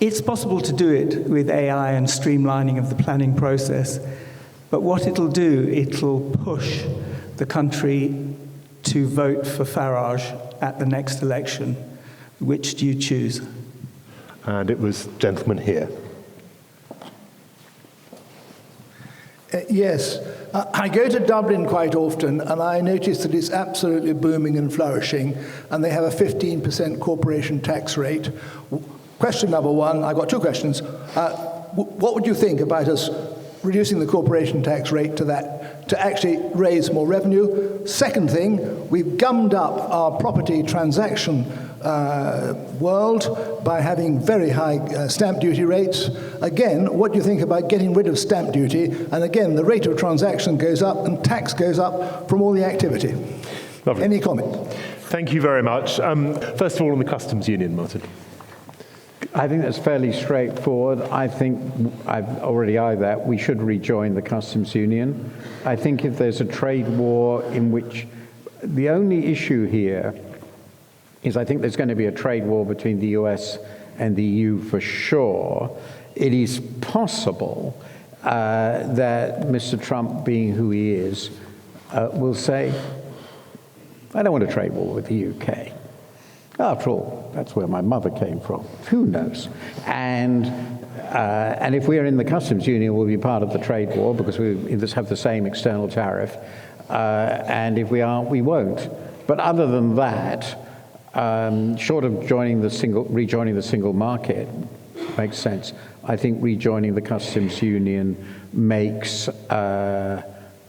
It's possible to do it with AI and streamlining of the planning process, but what it'll do, it'll push the country to vote for Farage at the next election. Which do you choose? And it was gentleman here. Yes. I go to Dublin quite often, and I notice that it's absolutely booming and flourishing, and they have a 15% corporation tax rate. Question number one, I've got two questions. What would you think about us reducing the corporation tax rate to that, to actually raise more revenue? Second thing, we've gummed up our property transaction world by having very high stamp duty rates. Again, what do you think about getting rid of stamp duty? And again, the rate of transaction goes up and tax goes up from all the activity. Lovely. Any comment? Thank you very much. First of all, on the customs union, Martin. I think that's fairly straightforward. I think I've already eyed that. We should rejoin the customs union. I think if there's a trade war in which the only issue here is I think there's going to be a trade war between the US and the EU for sure. It is possible that Mr. Trump, being who he is, will say, I don't want a trade war with the UK. After all, that's where my mother came from. Who knows? And if we're in the customs union, we'll be part of the trade war because we have the same external tariff. And if we aren't, we won't. But other than that, short of rejoining the single market makes sense. I think rejoining the customs union makes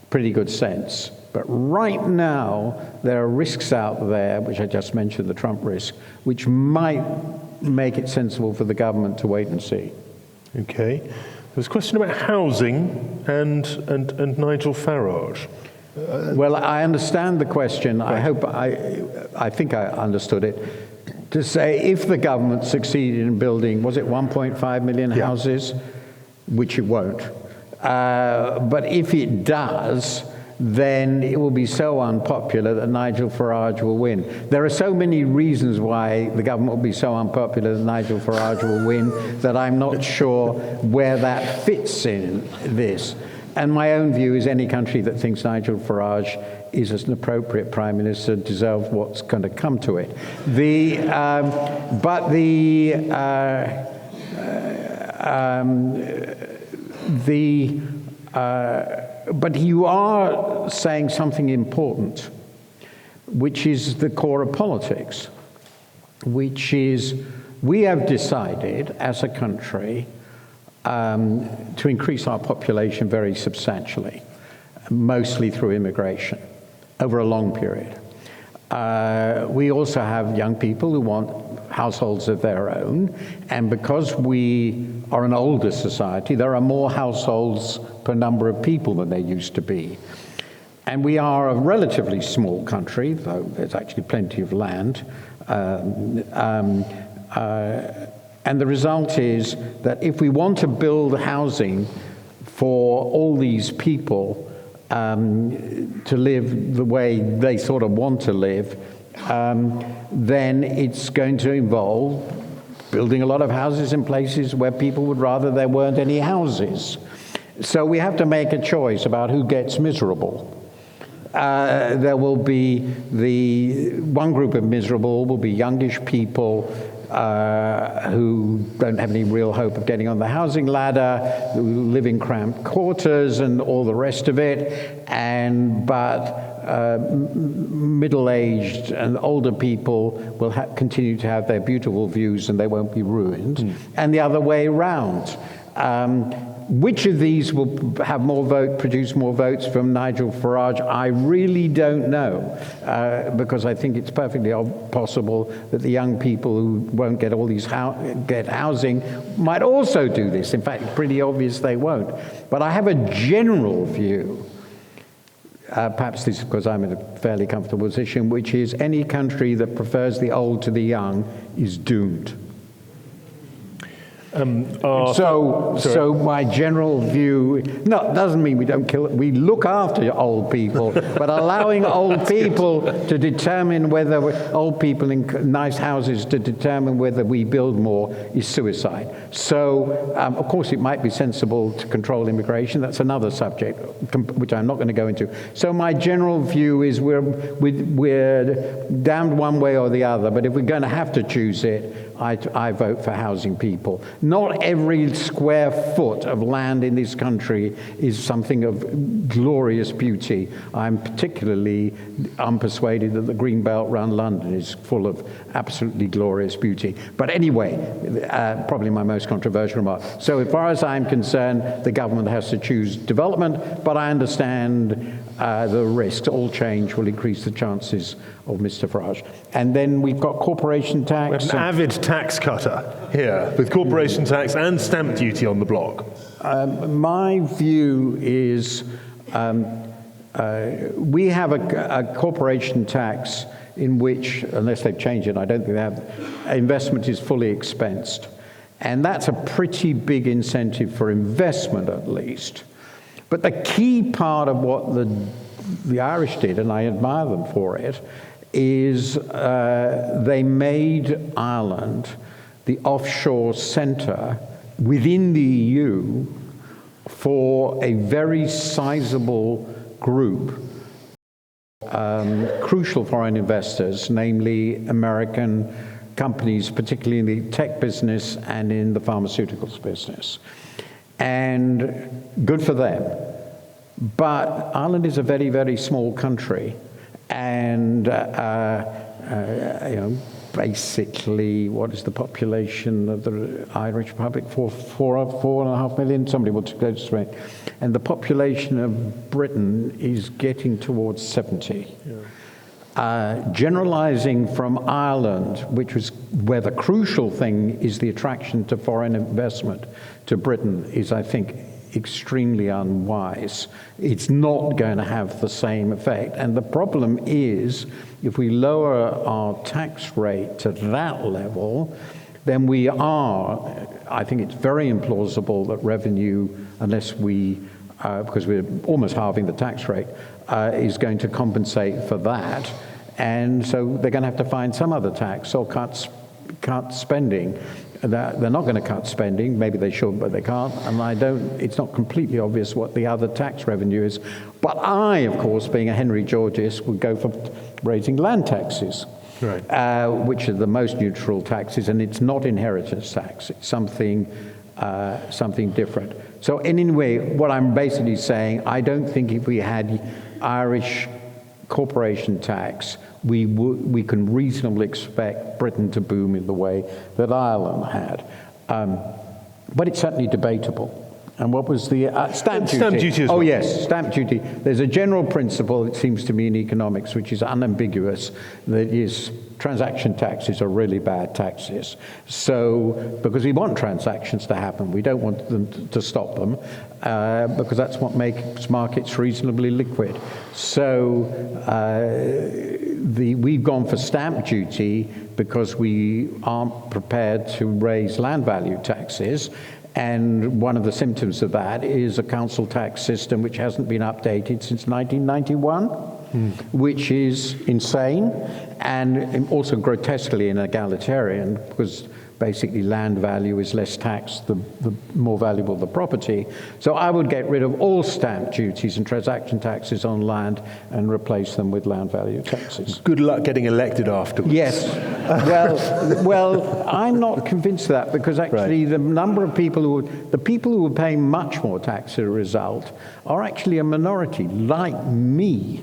pretty good sense. But right now, there are risks out there, which I just mentioned, the Trump risk, which might make it sensible for the government to wait and see. Okay. There was a question about housing and Nigel Farage. Well, I understand the question. Right. I think I understood it. To say if the government succeeded in building, was it 1.5 million houses? Which it won't. But if it does, then it will be so unpopular that Nigel Farage will win. There are so many reasons why the government will be so unpopular that Nigel Farage will win that I'm not sure where that fits in this. And my own view is any country that thinks Nigel Farage is an appropriate prime minister deserves what's going to come to it. But you are saying something important, which is the core of politics, which is we have decided as a country to increase our population very substantially, mostly through immigration, over a long period. We also have young people who want households of their own, and because we are an older society, there are more households per number of people than there used to be. And we are a relatively small country, though there's actually plenty of land. And the result is that if we want to build housing for all these people to live the way they sort of want to live, then it's going to involve building a lot of houses in places where people would rather there weren't any houses. So we have to make a choice about who gets miserable. There will be one group of miserable will be youngish people who don't have any real hope of getting on the housing ladder, who live in cramped quarters and all the rest of it, but middle-aged and older people will continue to have their beautiful views and they won't be ruined, and the other way around. Which of these will produce more votes from Nigel Farage? I really don't know, because I think it's perfectly possible that the young people who won't get all these get housing might also do this. In fact, it's pretty obvious they won't. But I have a general view, perhaps this is because I'm in a fairly comfortable position, which is any country that prefers the old to the young is doomed. So my general view, no, it doesn't mean we don't kill it. We look after old people, but allowing old people to determine whether old people in nice houses to determine whether we build more is suicide. So, of course, it might be sensible to control immigration. That's another subject, which I'm not going to go into. So my general view is we're damned one way or the other, but if we're going to have to choose it, I vote for housing people. Not every square foot of land in this country is something of glorious beauty. I'm particularly unpersuaded that the green belt around London is full of absolutely glorious beauty. But anyway, probably my most controversial remark. So as far as I'm concerned, the government has to choose development, but I understand the risks. All change will increase the chances of Mr. Farage. And then we've got corporation tax. We have an avid tax cutter here, with corporation tax and stamp duty on the block. My view is we have a corporation tax in which, unless they've changed it, I don't think they have, investment is fully expensed. And that's a pretty big incentive for investment, at least. But the key part of what the Irish did, and I admire them for it, is they made Ireland the offshore center within the EU for a very sizable group, crucial foreign investors, namely American companies, particularly in the tech business and in the pharmaceuticals business. And good for them. But Ireland is a very, very small country. And, basically, what is the population of the Irish Republic? 4.5 million? Somebody will go to me. And the population of Britain is getting towards 70. Yeah. Generalizing from Ireland, which was where the crucial thing is the attraction to foreign investment, to Britain is, I think, extremely unwise. It's not going to have the same effect. And the problem is, if we lower our tax rate to that level, then we are, I think it's very implausible that revenue, unless we, because we're almost halving the tax rate, is going to compensate for that. And so they're going to have to find some other tax or cut spending. They're not going to cut spending. Maybe they should, but they can't. And it's not completely obvious what the other tax revenue is. But I, of course, being a Henry Georgist, would go for raising land taxes, right. Which are the most neutral taxes, and it's not inheritance tax. It's something different. So anyway, what I'm basically saying, I don't think if we had Irish corporation tax, we can reasonably expect Britain to boom in the way that Ireland had. But it's certainly debatable. And what was the stamp duty? Stamp duty as well. Oh yes, stamp duty. There's a general principle, it seems to me, in economics, which is unambiguous, that is transaction taxes are really bad taxes. So, because we want transactions to happen, we don't want them to stop them, because that's what makes markets reasonably liquid. So, we've gone for stamp duty because we aren't prepared to raise land value taxes. And one of the symptoms of that is a council tax system which hasn't been updated since 1991, which is insane and also grotesquely inegalitarian, because basically land value is less taxed the more valuable the property. So I would get rid of all stamp duties and transaction taxes on land and replace them with land value taxes. Good luck getting elected afterwards. Yes. Well, I'm not convinced of that, because actually the number of people the people who are paying much more tax as a result are actually a minority, like me.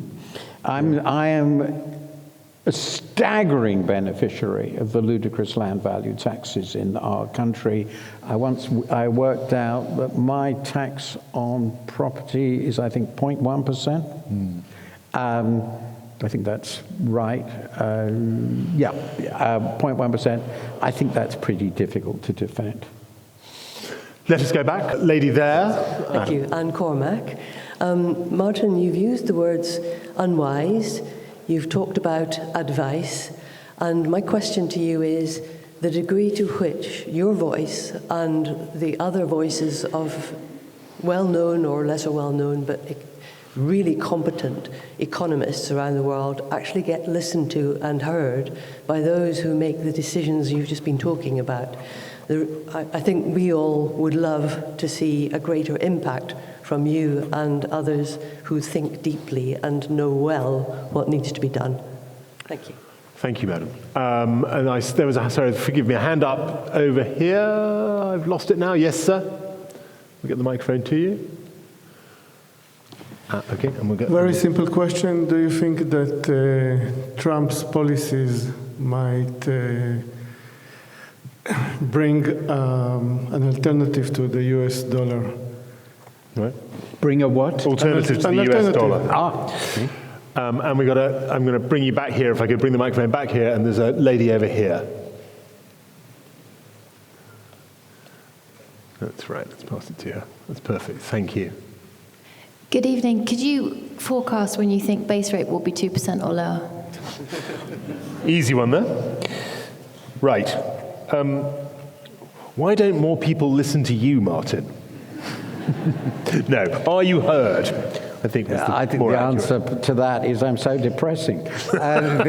I am a staggering beneficiary of the ludicrous land value taxes in our country. I worked out that my tax on property is, I think, 0.1%. I think that's right. 0.1%. I think that's pretty difficult to defend. Let us go back. Lady there. Thank you. Anne Cormack. Martin, you've used the words unwise. You've talked about advice, and my question to you is the degree to which your voice and the other voices of well-known or lesser well-known but really competent economists around the world actually get listened to and heard by those who make the decisions you've just been talking about. I think we all would love to see a greater impact from you and others who think deeply and know well what needs to be done. Thank you. Thank you, madam. There was forgive me, a hand up over here. I've lost it now. Yes, sir. We'll get the microphone to you. Okay, and we'll get... Very simple question. Do you think that Trump's policies might bring an alternative to the US dollar? Right. Bring a what? Alternative to the US dollar. Okay. And I'm going to bring you back here, if I could bring the microphone back here, and there's a lady over here. That's right, let's pass it to her. That's perfect, thank you. Good evening. Could you forecast when you think base rate will be 2% or lower? Easy one there. Right. Why don't more people listen to you, Martin? No. Are you heard? I think that's I think the answer to that is I'm so depressing. And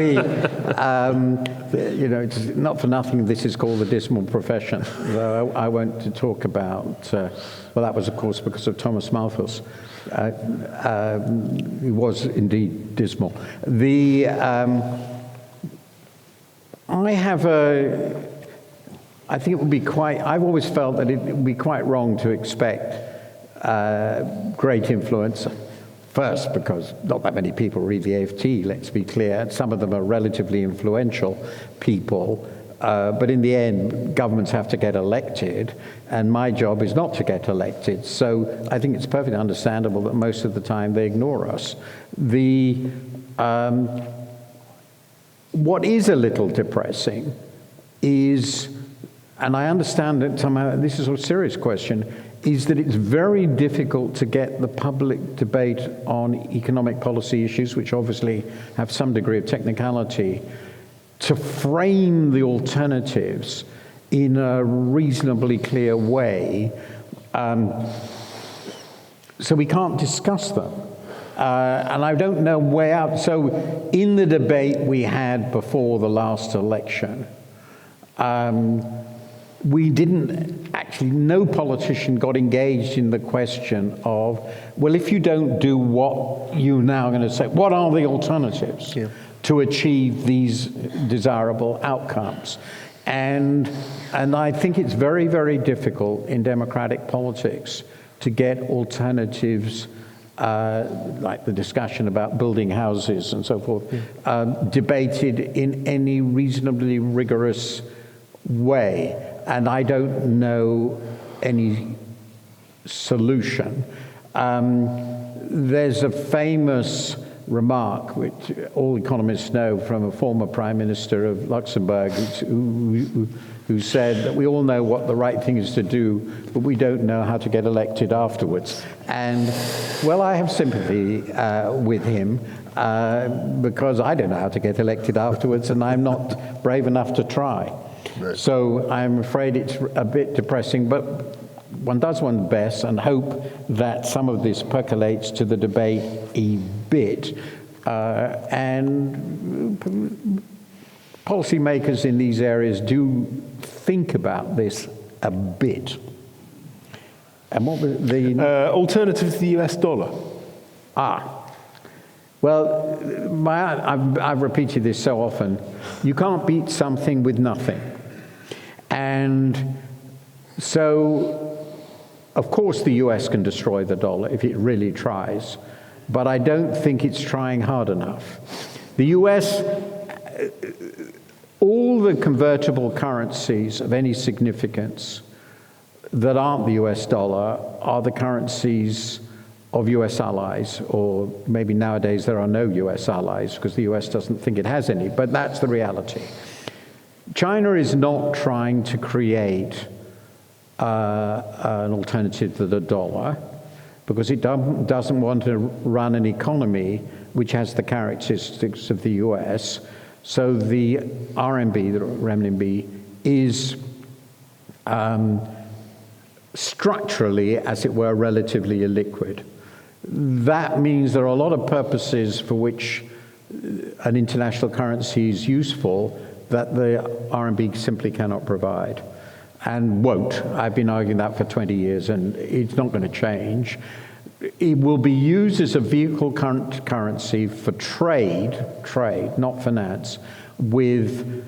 it's not for nothing this is called the dismal profession. Though I won't talk about, well, that was, of course, because of Thomas Malthus. He was indeed dismal. I think it would be I've always felt that it would be quite wrong to expect great influence. First, because not that many people read the AFT, let's be clear. Some of them are relatively influential people. But in the end, governments have to get elected, and my job is not to get elected. So I think it's perfectly understandable that most of the time they ignore us. What is a little depressing is, and I understand that somehow this is a serious question, is that it's very difficult to get the public debate on economic policy issues, which obviously have some degree of technicality, to frame the alternatives in a reasonably clear way, so we can't discuss them. And I don't know where out. So in the debate we had before the last election, we didn't actually, no politician got engaged in the question of, well, if you don't do what you're now going to say, what are the alternatives to achieve these desirable outcomes? And I think it's very, very difficult in democratic politics to get alternatives, like the discussion about building houses and so forth, debated in any reasonably rigorous way. And I don't know any solution. There's a famous remark, which all economists know, from a former prime minister of Luxembourg, who said that we all know what the right thing is to do, but we don't know how to get elected afterwards. And, well, I have sympathy with him, because I don't know how to get elected afterwards, and I'm not brave enough to try. Right. So I'm afraid it's a bit depressing, but one does one's best and hope that some of this percolates to the debate a bit. And policymakers in these areas do think about this a bit. And what was the... alternative to the US dollar. Well, I've repeated this so often. You can't beat something with nothing. And so, of course, the US can destroy the dollar if it really tries, but I don't think it's trying hard enough. The US, all the convertible currencies of any significance that aren't the US dollar are the currencies of US allies, or maybe nowadays there are no US allies because the US doesn't think it has any, but that's the reality. China is not trying to create an alternative to the dollar because it doesn't want to run an economy which has the characteristics of the US. So the RMB, the renminbi, is structurally, as it were, relatively illiquid. That means there are a lot of purposes for which an international currency is useful that the RMB simply cannot provide and won't. I've been arguing that for 20 years and it's not going to change. it will be used as a vehicle currency for trade, not finance, with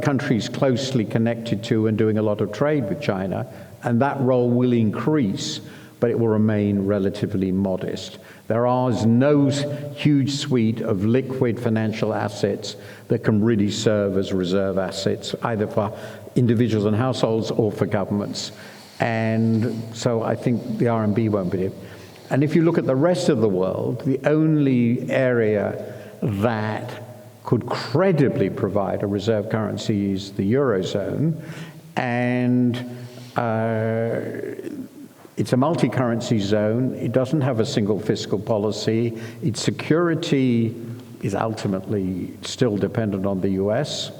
countries closely connected to and doing a lot of trade with China, and that role will increase, but it will remain relatively modest. There is no huge suite of liquid financial assets that can really serve as reserve assets, either for individuals and households or for governments. And so I think the RMB won't be. And if you look at the rest of the world, the only area that could credibly provide a reserve currency is the Eurozone. And it's a multi-currency zone. It doesn't have a single fiscal policy. Its security is ultimately still dependent on the US.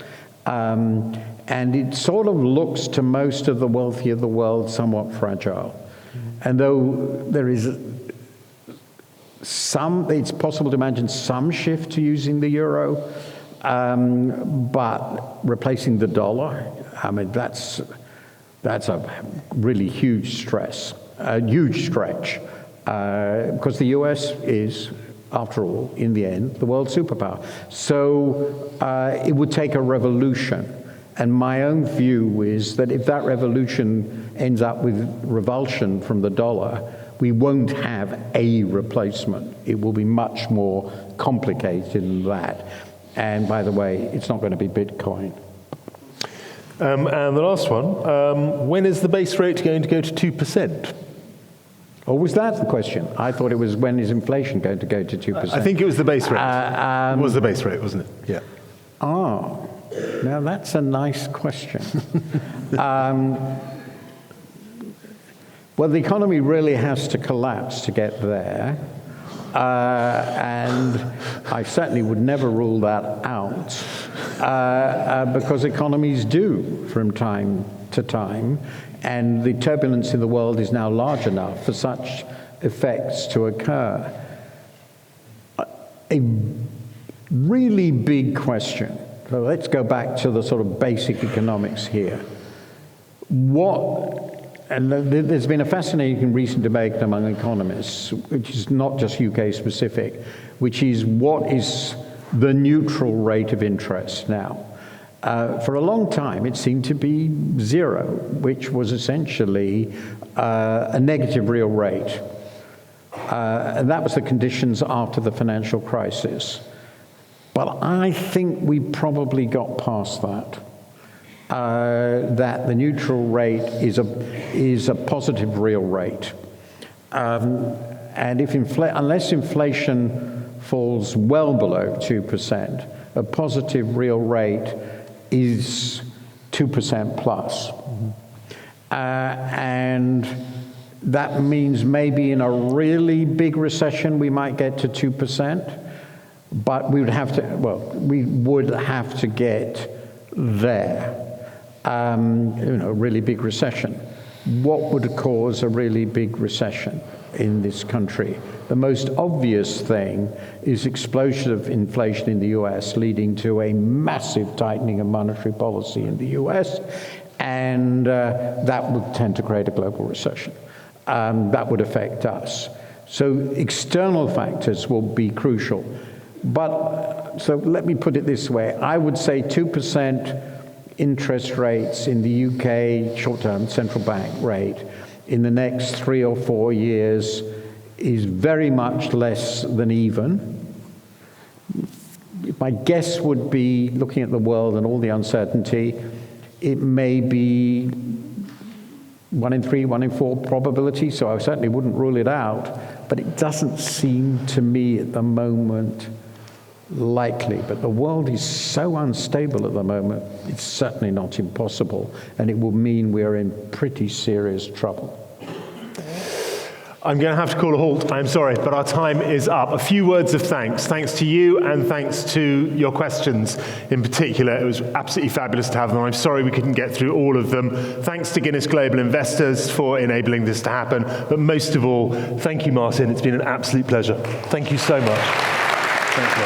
And it sort of looks to most of the wealthy of the world somewhat fragile. And though there is it's possible to imagine some shift to using the euro, but replacing the dollar, I mean, that's a really huge stretch, because the US is, after all, in the end, the world superpower. So it would take a revolution. And my own view is that if that revolution ends up with revulsion from the dollar, we won't have a replacement. It will be much more complicated than that. And by the way, it's not going to be Bitcoin. And the last one, when is the base rate going to go to 2%? Or was that the question? I thought it was, when is inflation going to go to 2%? I think it was the base rate. It was the base rate, wasn't it? Yeah. Oh, now that's a nice question. Well, the economy really has to collapse to get there. And I certainly would never rule that out, because economies do from time to time, and the turbulence in the world is now large enough for such effects to occur. A really big question, so let's go back to the sort of basic economics here. And there's been a fascinating recent debate among economists, which is not just UK specific, which is what is the neutral rate of interest now? For a long time, it seemed to be zero, which was essentially a negative real rate. And that was the conditions after the financial crisis. But I think we probably got past that. That the neutral rate is a positive real rate, and if unless inflation falls well below 2%, a positive real rate is 2% plus, and that means maybe in a really big recession we might get to 2%, but we would have to get there. Really big recession. What would cause a really big recession in this country? The most obvious thing is explosion of inflation in the US, leading to a massive tightening of monetary policy in the US, and that would tend to create a global recession. That would affect us. So external factors will be crucial. But, so let me put it this way. I would say 2% interest rates in the UK short-term central bank rate in the next 3 or 4 years is very much less than even. My guess would be, looking at the world and all the uncertainty, it may be 1 in 3, 1 in 4 probability, so I certainly wouldn't rule it out, but it doesn't seem to me at the moment likely. But the world is so unstable at the moment, it's certainly not impossible, and it will mean we're in pretty serious trouble. I'm going to have to call a halt, I'm sorry, but our time is up. A few words of thanks. Thanks to you, and thanks to your questions in particular. It was absolutely fabulous to have them. I'm sorry we couldn't get through all of them. Thanks to Guinness Global Investors for enabling this to happen. But most of all, thank you, Martin. It's been an absolute pleasure. Thank you so much. Thank you.